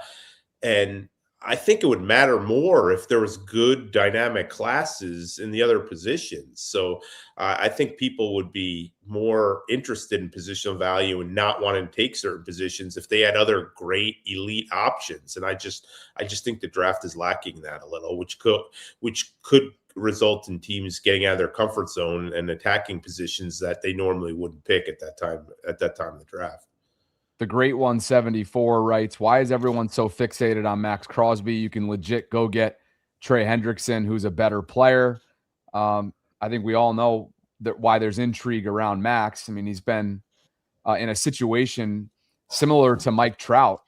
S3: And I think it would matter more if there was good dynamic classes in the other positions. So I think people would be more interested in positional value and not wanting to take certain positions if they had other great elite options. And I just think the draft is lacking that a little, which could result in teams getting out of their comfort zone and attacking positions that they normally wouldn't pick at that time of the draft.
S1: The Great 174 writes, why is everyone so fixated on Max Crosby? You can legit go get Trey Hendrickson, who's a better player. I think we all know that why there's intrigue around Max. I mean, he's been in a situation similar to Mike Trout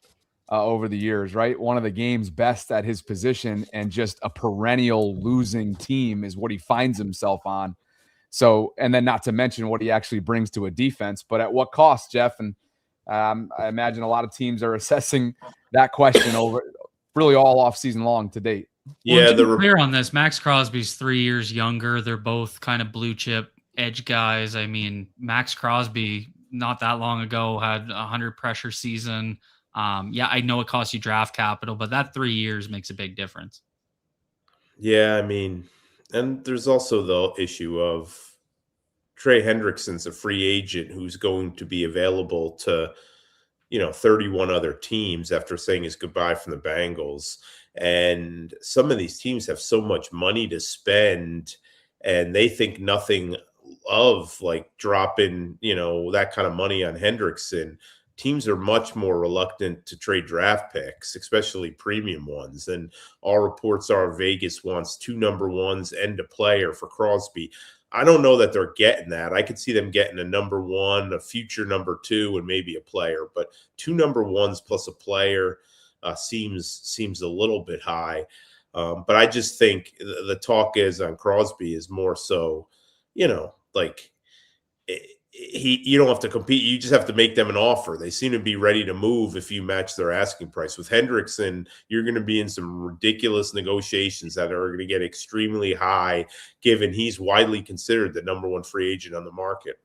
S1: over the years, right? One of the game's best at his position, and just a perennial losing team is what he finds himself on. So, and then not to mention what he actually brings to a defense, but at what cost, Jeff? And I imagine a lot of teams are assessing that question over really all off season long to date.
S2: Yeah, they're clear on this. Max Crosby's 3 years younger. They're both kind of blue chip edge guys. I mean, Max Crosby not that long ago had 100 pressure season. I know it costs you draft capital, but that 3 years makes a big difference.
S3: Yeah, I mean, and there's also the issue of Trey Hendrickson's a free agent who's going to be available to, 31 other teams after saying his goodbye from the Bengals. And some of these teams have so much money to spend, and they think nothing of like dropping, that kind of money on Hendrickson. Teams are much more reluctant to trade draft picks, especially premium ones. And all reports are Vegas wants 2 number 1s and a player for Crosby. I don't know that they're getting that. I could see them getting a number 1, a future number 2, and maybe a player. But 2 number 1s plus a player seems a little bit high. But I just think the talk is on Crosby is more so, you don't have to compete. You just have to make them an offer. They seem to be ready to move if you match their asking price. With Hendrickson, you're going to be in some ridiculous negotiations that are going to get extremely high, given he's widely considered the #1 free agent on the market.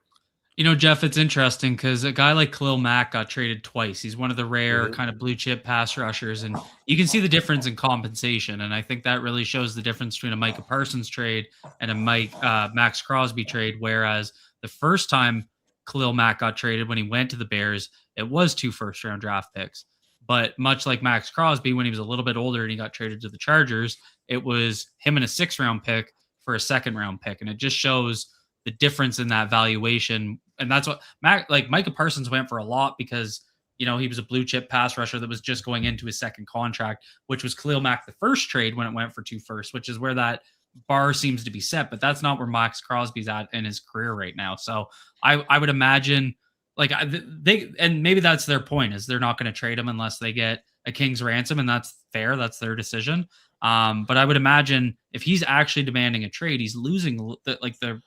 S2: You know, Jeff, it's interesting because a guy like Khalil Mack got traded twice. He's one of the rare kind of blue chip pass rushers, and you can see the difference in compensation. And I think that really shows the difference between a Micah Parsons trade and a Max Crosby trade. Whereas the first time Khalil Mack got traded when he went to the Bears, it was 2 first-round draft picks. But much like Max Crosby, when he was a little bit older and he got traded to the Chargers, it was him and a 6th-round pick for a 2nd-round pick. And it just shows the difference in that valuation. And that's what Micah Parsons went for a lot because, you know, he was a blue chip pass rusher that was just going into his 2nd contract, which was Khalil Mack, the first trade when it went for 2 firsts, which is where that bar seems to be set. But that's not where Max Crosby's at in his career right now. So I would imagine and maybe that's their point, is they're not going to trade him unless they get a king's ransom. And that's fair. That's their decision. But I would imagine if he's actually demanding a trade, he's losing the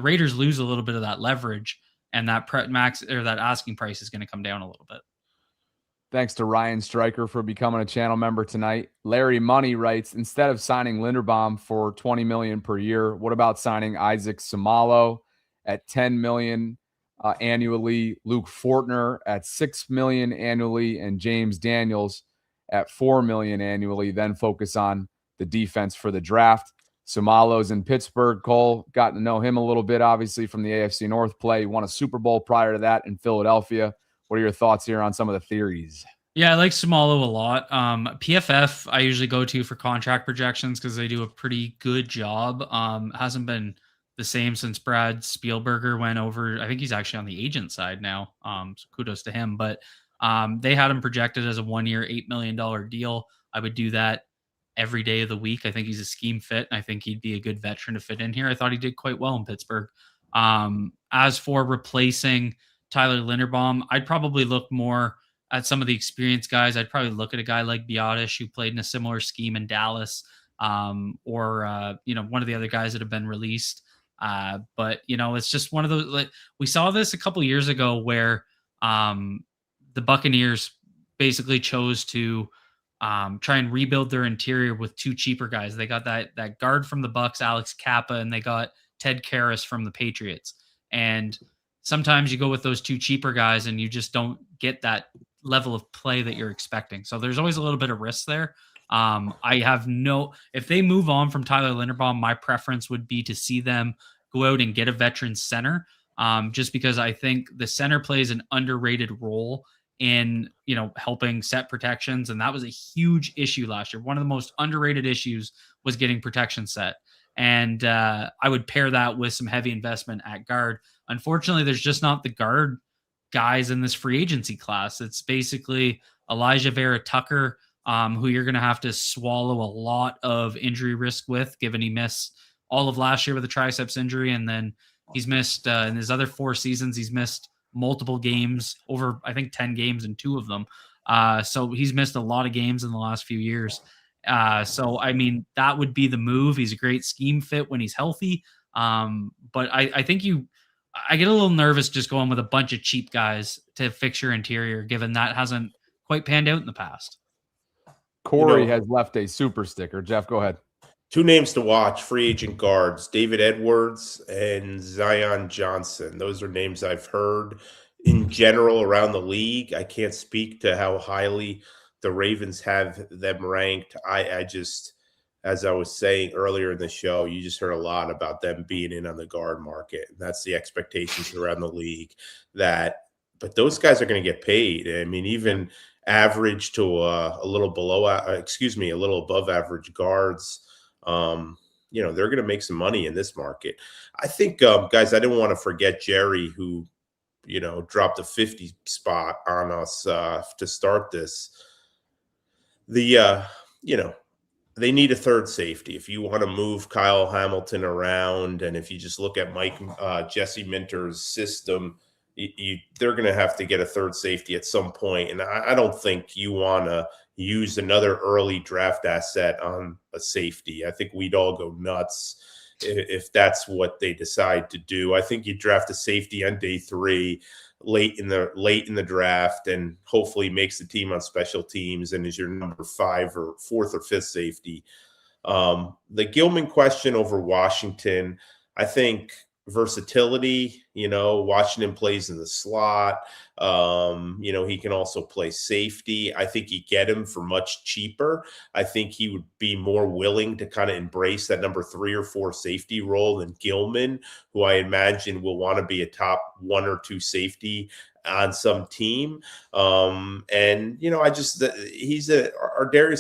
S2: Raiders lose a little bit of that leverage, and that that asking price is going to come down a little bit.
S1: Thanks to Ryan Stryker for becoming a channel member tonight. Larry Money writes, instead of signing Linderbaum for $20 million per year, what about signing Isaac Seumalo at $10 million annually, Luke Fortner at $6 million annually, and James Daniels at $4 million annually, then focus on the defense for the draft. Seumalo's in Pittsburgh. Cole, got to know him a little bit, obviously, from the AFC North play. He won a Super Bowl prior to that in Philadelphia. What are your thoughts here on some of the theories?
S2: Yeah, I like Seumalo a lot. PFF, I usually go to for contract projections because they do a pretty good job. Hasn't been the same since Brad Spielberger went over. I think he's actually on the agent side now. So kudos to him. But they had him projected as a 1-year, $8 million deal. I would do that every day of the week. I think he's a scheme fit, and I think he'd be a good veteran to fit in here. I thought he did quite well in Pittsburgh. As for replacing Tyler Linderbaum, I'd probably look more at some of the experienced guys. I'd probably look at a guy like Biotish, who played in a similar scheme in Dallas, or one of the other guys that have been released. But it's just one of those. Like, we saw this a couple years ago where the Buccaneers basically chose to try and rebuild their interior with 2 cheaper guys. They got that guard from the Bucs, Alex Kappa, and they got Ted Karras from the Patriots. And sometimes you go with those 2 cheaper guys and you just don't get that level of play that you're expecting. So there's always a little bit of risk there. If they move on from Tyler Linderbaum, my preference would be to see them go out and get a veteran center. Just because I think the center plays an underrated role in helping set protections, and that was a huge issue last year. One of the most underrated issues was getting protection set, and I would pair that with some heavy investment at guard. Unfortunately, there's just not the guard guys in this free agency class. It's basically Elijah Vera Tucker, who you're going to have to swallow a lot of injury risk with, given he missed all of last year with a triceps injury, and then he's missed in his other 4 seasons. He's missed multiple games, over I think 10 games in 2 of them. So he's missed a lot of games in the last few years. So I mean, that would be the move. He's a great scheme fit when he's healthy. But I think I get a little nervous just going with a bunch of cheap guys to fix your interior, given that hasn't quite panned out in the past.
S1: Corey has left a super sticker. Jeff, go ahead.
S3: 2 names to watch, free agent guards, David Edwards and Zion Johnson. Those are names I've heard in general around the league. I can't speak to how highly the Ravens have them ranked. I just, as I was saying earlier in the show, you just heard a lot about them being in on the guard market. That's the expectations around the league. But those guys are going to get paid. I mean, even average to a little above average guards, they're going to make some money in this market. I think, guys, I didn't want to forget Jerry, who, dropped a 50 spot on us to start this. They need a third safety. If you want to move Kyle Hamilton around, and if you just look at Jesse Minter's system, they're going to have to get a third safety at some point. And I don't think you want to use another early draft asset on a safety. I think we'd all go nuts if that's what they decide to do. I think you draft a safety on day 3, late in the draft, and hopefully makes the team on special teams and is your number 5 or 4th or 5th safety. The Gilman question over Washington, I think versatility, Washington plays in the slot. He can also play safety. I think you get him for much cheaper. I think he would be more willing to kind of embrace that number 3 or 4 safety role than Gilman, who I imagine will want to be a top 1 or 2 safety on some team. Darius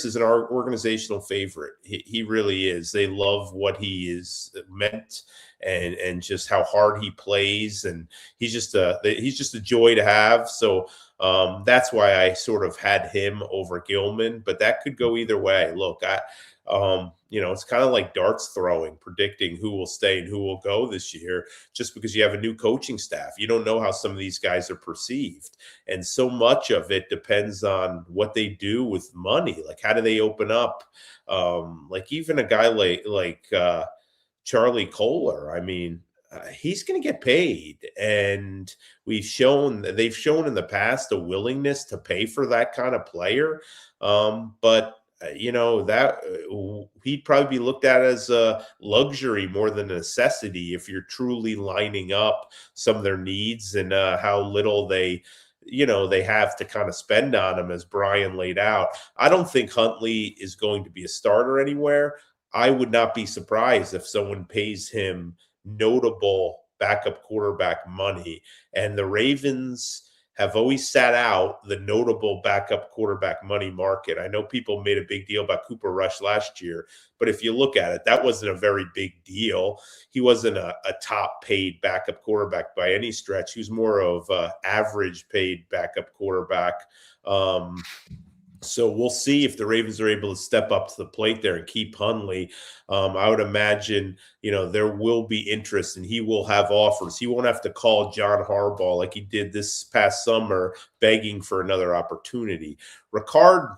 S3: is our organizational favorite. He really is. They love what he is meant and just how hard he plays. And he's just a joy to have. So that's why I sort of had him over Gilman, but that could go either way. Look, it's kind of like darts throwing, predicting who will stay and who will go this year, just because you have a new coaching staff. You don't know how some of these guys are perceived. And so much of it depends on what they do with money. Like, how do they open up? Like even a guy like Charlie Kohler, I mean, he's going to get paid. And they've shown in the past a willingness to pay for that kind of player. But that he'd probably be looked at as a luxury more than a necessity if you're truly lining up some of their needs and how little they have to kind of spend on him, as Brian laid out. I don't think Huntley is going to be a starter anywhere. I would not be surprised if someone pays him notable backup quarterback money. And the Ravens have always sat out the notable backup quarterback money market. I know people made a big deal about Cooper Rush last year, but if you look at it, that wasn't a very big deal. He wasn't a top paid backup quarterback by any stretch. He was more of an average paid backup quarterback. So we'll see if the Ravens are able to step up to the plate there and keep Huntley. I would imagine, there will be interest and he will have offers. He won't have to call John Harbaugh like he did this past summer, begging for another opportunity. Ricard,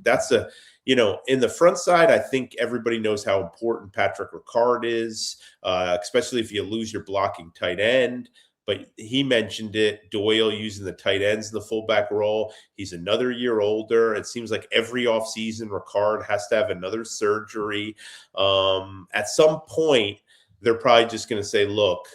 S3: that's in the front side, I think everybody knows how important Patrick Ricard is, especially if you lose your blocking tight end. But he mentioned it, Doyle using the tight ends in the fullback role. He's another year older. It seems like every offseason, Ricard has to have another surgery. At some point, they're probably just going to say, look,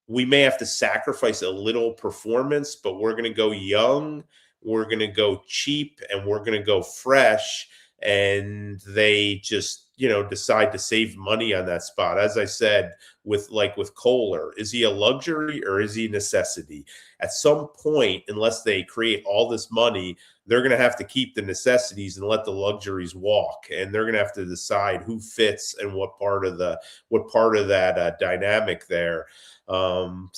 S3: we may have to sacrifice a little performance, but we're going to go young, we're going to go cheap, and we're going to go fresh. And they just, decide to save money on that spot. As I said, with Kohler, is he a luxury or is he a necessity? At some point, unless they create all this money, they're going to have to keep the necessities and let the luxuries walk. And they're going to have to decide who fits and what part of that dynamic there. And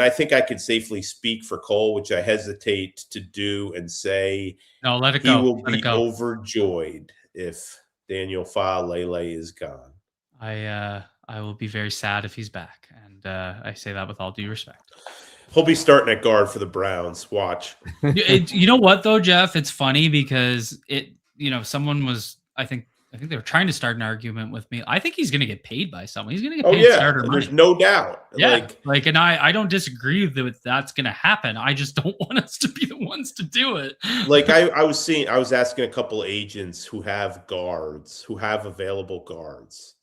S3: I think I can safely speak for Cole, which I hesitate to do, and say
S2: no, let it go.
S3: He will be overjoyed if Daniel Faalele is gone.
S2: I will be very sad if he's back, and I say that with all due respect.
S3: He'll be starting at guard for the Browns. Watch.
S2: You know what though, Jeff? It's funny because someone was, I think they were trying to start an argument with me. I think he's going to get paid by someone. He's going to get paid starter money.
S3: There's no doubt.
S2: Yeah, and I don't disagree that that's going to happen. I just don't want us to be the ones to do it.
S3: I was asking a couple of agents who have available guards,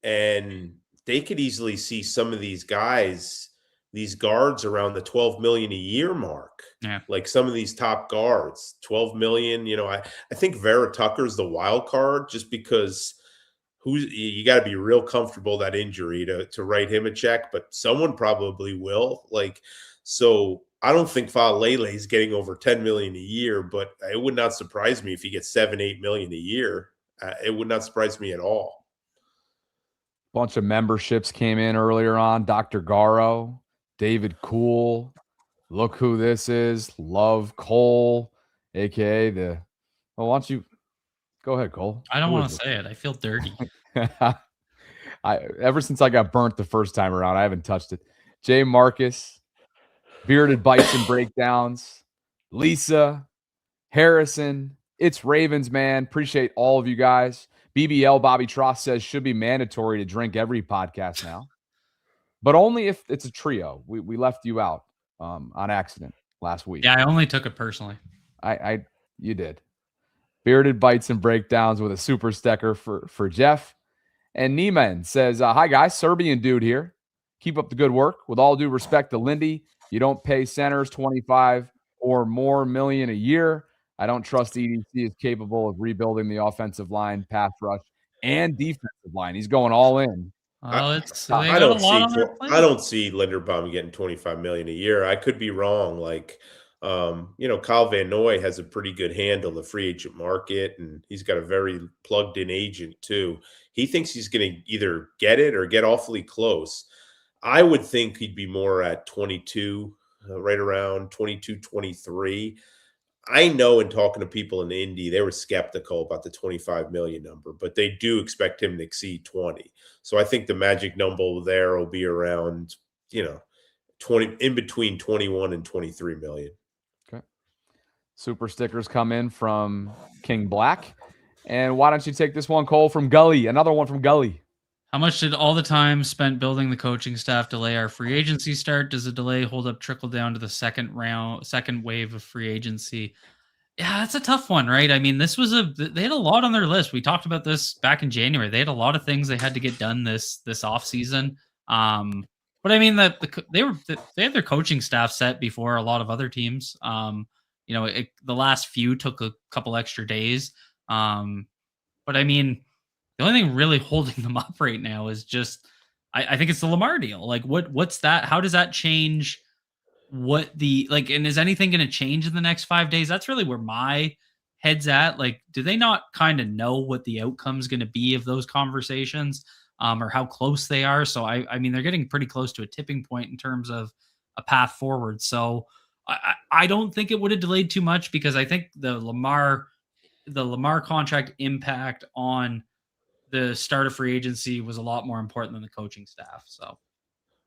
S3: and they could easily see some of these guys, these guards around the $12 million a year mark.
S2: Yeah.
S3: Like some of these top guards, $12 million. I think Vera Tucker's the wild card, just because you got to be real comfortable that injury to write him a check, but someone probably will. So I don't think Faalele is getting over $10 million a year, but it would not surprise me if he gets $7-8 million a year. It would not surprise me at all.
S1: Bunch of memberships came in earlier on. Dr. Garo, David Cool. Look who this is. Love Cole, aka why don't you go ahead, Cole?
S2: I don't want to say it. I feel dirty.
S1: Ever since I got burnt the first time around, I haven't touched it. Jay Marcus, Bearded Bites and Breakdowns, Lisa, Harrison. It's Ravens, man. Appreciate all of you guys BBL Bobby Tross says should be mandatory to drink every podcast now, but only if it's a trio. We left you out on accident last week.
S2: Yeah, I only took it personally.
S1: You did. Bearded Bites and Breakdowns with a super sticker for Jeff. And Neiman says, hi guys, Serbian dude here. Keep up the good work. With all due respect to Lindy, you don't pay centers 25 or more million a year. I don't trust EDC is capable of rebuilding the offensive line, pass rush, and defensive line. He's going all in.
S2: Well,
S3: I don't see Linderbaum getting 25 million a year. I could be wrong. Like, Kyle Van Noy has a pretty good handle of the free agent market, and he's got a very plugged in agent too. He thinks he's going to either get it or get awfully close. I would think he'd be more at 22, right around 22, 23. I know in talking to people in Indy, they were skeptical about the 25 million number, but they do expect him to exceed 20. So I think the magic number there will be around, 20, in between 21 and 23 million.
S1: Okay. Super stickers come in from King Black. And why don't you take this one, Cole, from Gully? Another one from Gully.
S2: How much did all the time spent building the coaching staff delay our free agency start? Does the delay hold up trickle down to the second wave of free agency? Yeah, that's a tough one, right? I mean, they had a lot on their list. We talked about this back in January. They had a lot of things they had to get done this off season. But I mean that they had their coaching staff set before a lot of other teams. The last few took a couple extra days. But I mean, the only thing really holding them up right now is just, I think it's the Lamar deal. Like, what's that? How does that change? And is anything going to change in the next 5 days? That's really where my head's at. Like, do they not kind of know what the outcome's going to be of those conversations, or how close they are? So I mean, they're getting pretty close to a tipping point in terms of a path forward. So I don't think it would have delayed too much, because I think the Lamar contract impact on the start of free agency was a lot more important than the coaching staff. So,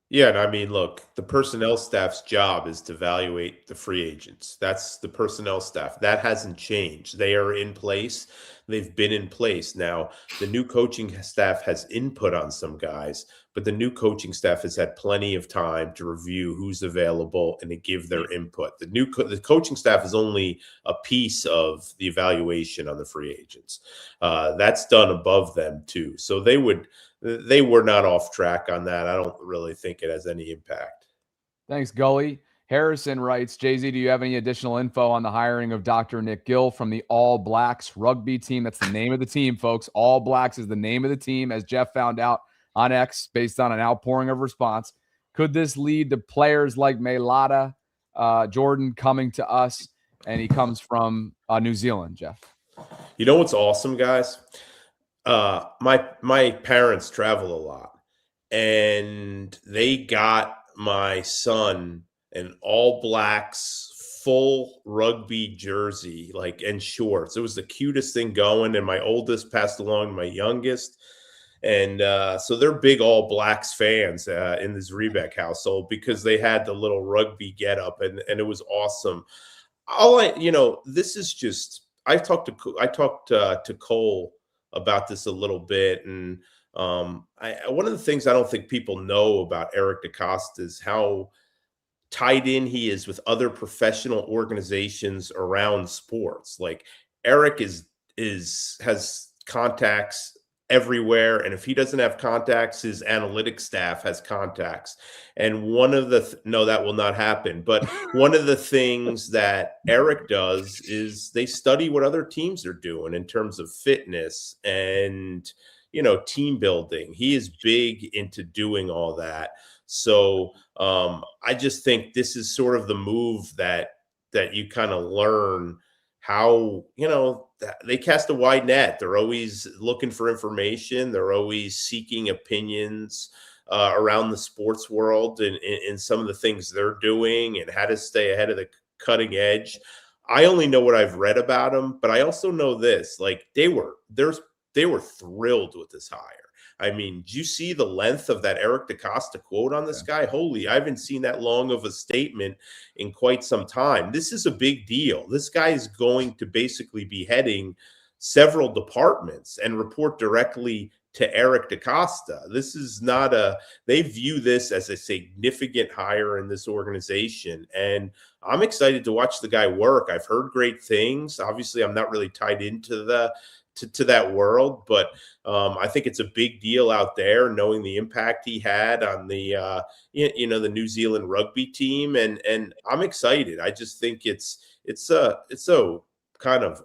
S3: yeah. And I mean, look, the personnel staff's job is to evaluate the free agents. That's the personnel staff. That hasn't changed. They are in place. They've been in place. Now, the new coaching staff has input on some guys, but the new coaching staff has had plenty of time to review who's available and to give their input. The coaching staff is only a piece of the evaluation on the free agents. That's done above them too. So they were not off track on that. I don't really think it has any impact.
S1: Thanks, Gully. Harrison writes, Jay-Z, do you have any additional info on the hiring of Dr. Nick Gill from the All Blacks rugby team? That's the name of the team, folks. All Blacks is the name of the team, as Jeff found out on X based on an outpouring of response. Could this lead to players like Mailata Jordan coming to us? And he comes from New Zealand, Jeff.
S3: You know what's awesome, guys? My parents travel a lot, and they got my son an All Blacks full rugby jersey, and shorts. It was the cutest thing going. And my oldest passed along to my youngest. And so they're big All Blacks fans in this Rebeck household, because they had the little rugby getup, and it was awesome. This is just, I talked to Cole about this a little bit. And one of the things I don't think people know about Eric DeCosta is how tied in he is with other professional organizations around sports. Like, Eric has contacts everywhere, and if he doesn't have contacts, his analytics staff has contacts. And one of the no, that will not happen. But one of the things that Eric does is they study what other teams are doing in terms of fitness and team building. He is big into doing all that. So I just think this is sort of the move that you kind of learn how, they cast a wide net. They're always looking for information. They're always seeking opinions around the sports world and in some of the things they're doing and how to stay ahead of the cutting edge. I only know what I've read about them, but I also know this, they were thrilled with this hire. I mean, do you see the length of that Eric DeCosta quote on this guy? Holy, I haven't seen that long of a statement in quite some time. This is a big deal. This guy is going to basically be heading several departments and report directly to Eric DaCosta. This is not they view this as a significant hire in this organization. And I'm excited to watch the guy work. I've heard great things. Obviously, I'm not really tied into to that world, but I think it's a big deal out there, knowing the impact he had on the the New Zealand rugby team, and I'm excited. I just think it's so kind of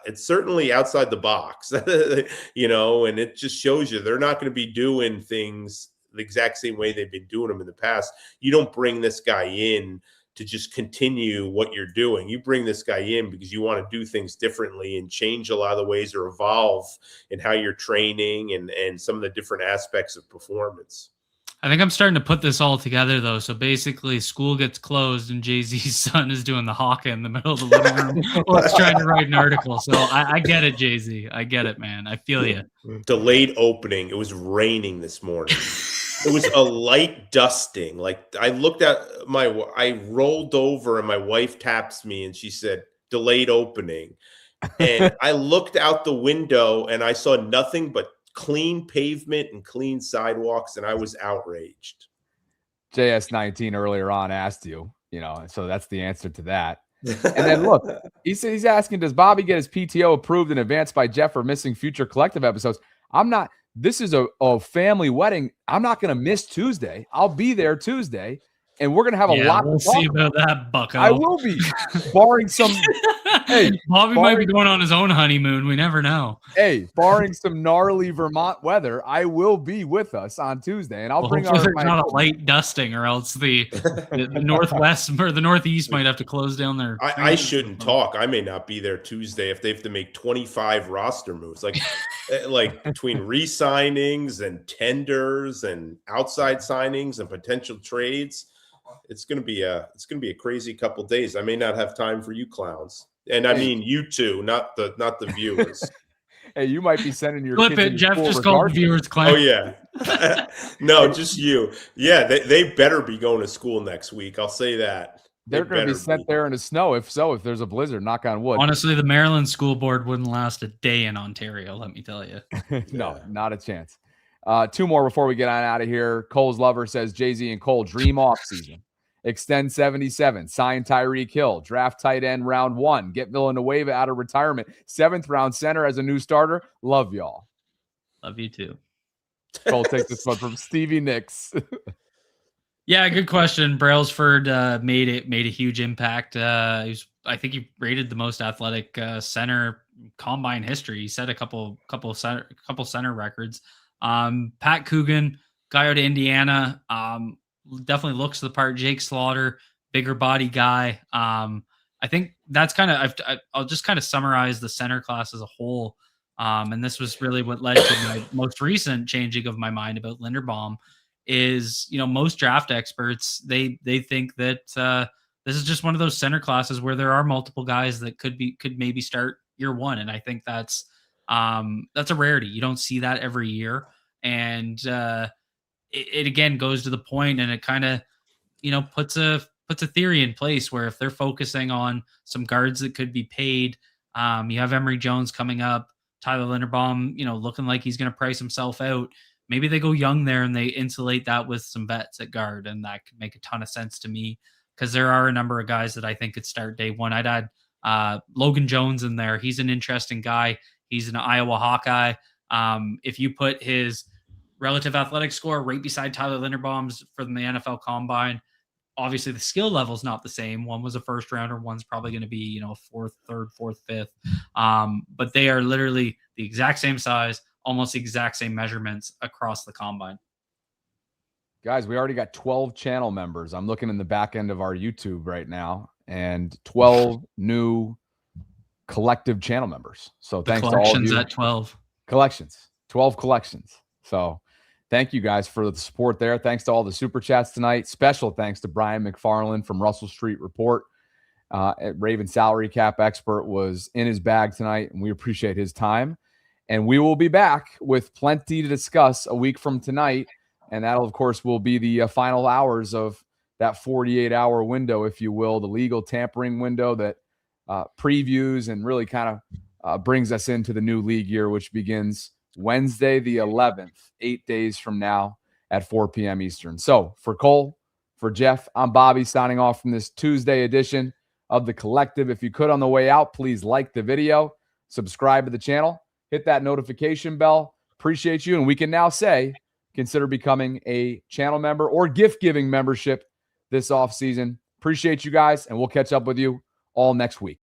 S3: it's certainly outside the box, and it just shows you they're not going to be doing things the exact same way they've been doing them in the past. You don't bring this guy in to just continue what you're doing. You bring this guy in because you want to do things differently and change a lot of the ways or evolve in how you're training and some of the different aspects of performance.
S2: I think I'm starting to put this all together, though. So basically, school gets closed, and Jay-Z's son is doing the haka in the middle of the living room while he's trying to write an article. So I get it, Jay-Z. I get it, man. I feel you.
S3: Delayed opening. It was raining this morning. It was a light dusting. Like I looked at I rolled over, and my wife taps me, and she said, "Delayed opening." And I looked out the window, and I saw nothing but clean pavement and clean sidewalks, and I was outraged.
S1: JS19 earlier on asked you, so that's the answer to that. And then look, he's asking, does Bobby get his PTO approved in advance by Jeff for missing future collective episodes? This is a family wedding. I'm not going to miss Tuesday. I'll be there Tuesday, and we're going to have a lot
S2: we'll
S1: to talk
S2: see about that, bucko.
S1: I will be, barring some
S2: Bobby might be going on his own honeymoon. We never know.
S1: Hey, barring some gnarly Vermont weather, I will be with us on Tuesday, and I'll bring
S2: there's not a light dusting, or else the northwest or the northeast might have to close down their.
S3: I shouldn't talk. I may not be there Tuesday if they have to make 25 roster moves, like between re-signings and tenders and outside signings and potential trades. It's gonna be a crazy couple days. I may not have time for you clowns. And I mean you two, not the viewers.
S1: Hey, you might be sending your
S2: flip
S1: kids
S2: it. Jeff just called the viewers clown.
S3: Oh yeah, no, just you. Yeah, they better be going to school next week. I'll say that.
S1: They're going to be sent there in the snow. If there's a blizzard, knock on wood.
S2: Honestly, the Maryland school board wouldn't last a day in Ontario. Let me tell you.
S1: No, not a chance. Two more before we get on out of here. Cole's lover says Jay-Z and Cole dream off season. Extend 77, sign Tyreek Hill, draft tight end round 1, get Villanueva out of retirement, 7th round center as a new starter. Love y'all.
S2: Love you too.
S1: Cole takes this one from Stevie Nicks.
S2: Yeah, good question. Brailsford made a huge impact. I think he rated the most athletic center combine history. He set a couple center records. Pat Coogan, guy out of Indiana, definitely looks the part. Jake Slaughter, bigger body guy. I think that's kind of I'll just kind of summarize the center class as a whole. And this was really what led to my most recent changing of my mind about Linderbaum. Is most draft experts they think that this is just one of those center classes where there are multiple guys that could maybe start year one, and I think that's a rarity. You don't see that every year, and it again goes to the point, and it kind of puts a theory in place where if they're focusing on some guards that could be paid, you have Emory Jones coming up, Tyler Linderbaum, looking like he's going to price himself out. Maybe they go young there and they insulate that with some vets at guard, and that could make a ton of sense to me because there are a number of guys that I think could start day one. I'd add Logan Jones in there. He's an interesting guy. He's an Iowa Hawkeye. If you put his relative athletic score right beside Tyler Linderbaum's from the NFL Combine, obviously the skill level is not the same. One was a first rounder. One's probably going to be, fourth, third, fourth, fifth. But they are literally the exact same size, almost the exact same measurements across the combine.
S1: Guys, we already got 12 channel members. I'm looking in the back end of our YouTube right now, and 12 new collective channel members. So thanks to all of you.
S2: At 12
S1: collections. So thank you guys for the support there. Thanks to all the super chats tonight. Special thanks to Brian McFarland from Russell Street Report. Raven salary cap expert was in his bag tonight, and we appreciate his time. And we will be back with plenty to discuss a week from tonight. And that'll, of course, will be the final hours of that 48-hour window, if you will, the legal tampering window that previews and really kind brings us into the new league year, which begins Wednesday the 11th, 8 days from now at 4 p.m. Eastern. So for Cole, for Jeff, I'm Bobby signing off from this Tuesday edition of The Collective. If you could on the way out, please like the video, subscribe to the channel, hit that notification bell. Appreciate you. And we can now say, consider becoming a channel member or gift-giving membership this offseason. Appreciate you guys, and we'll catch up with you all next week.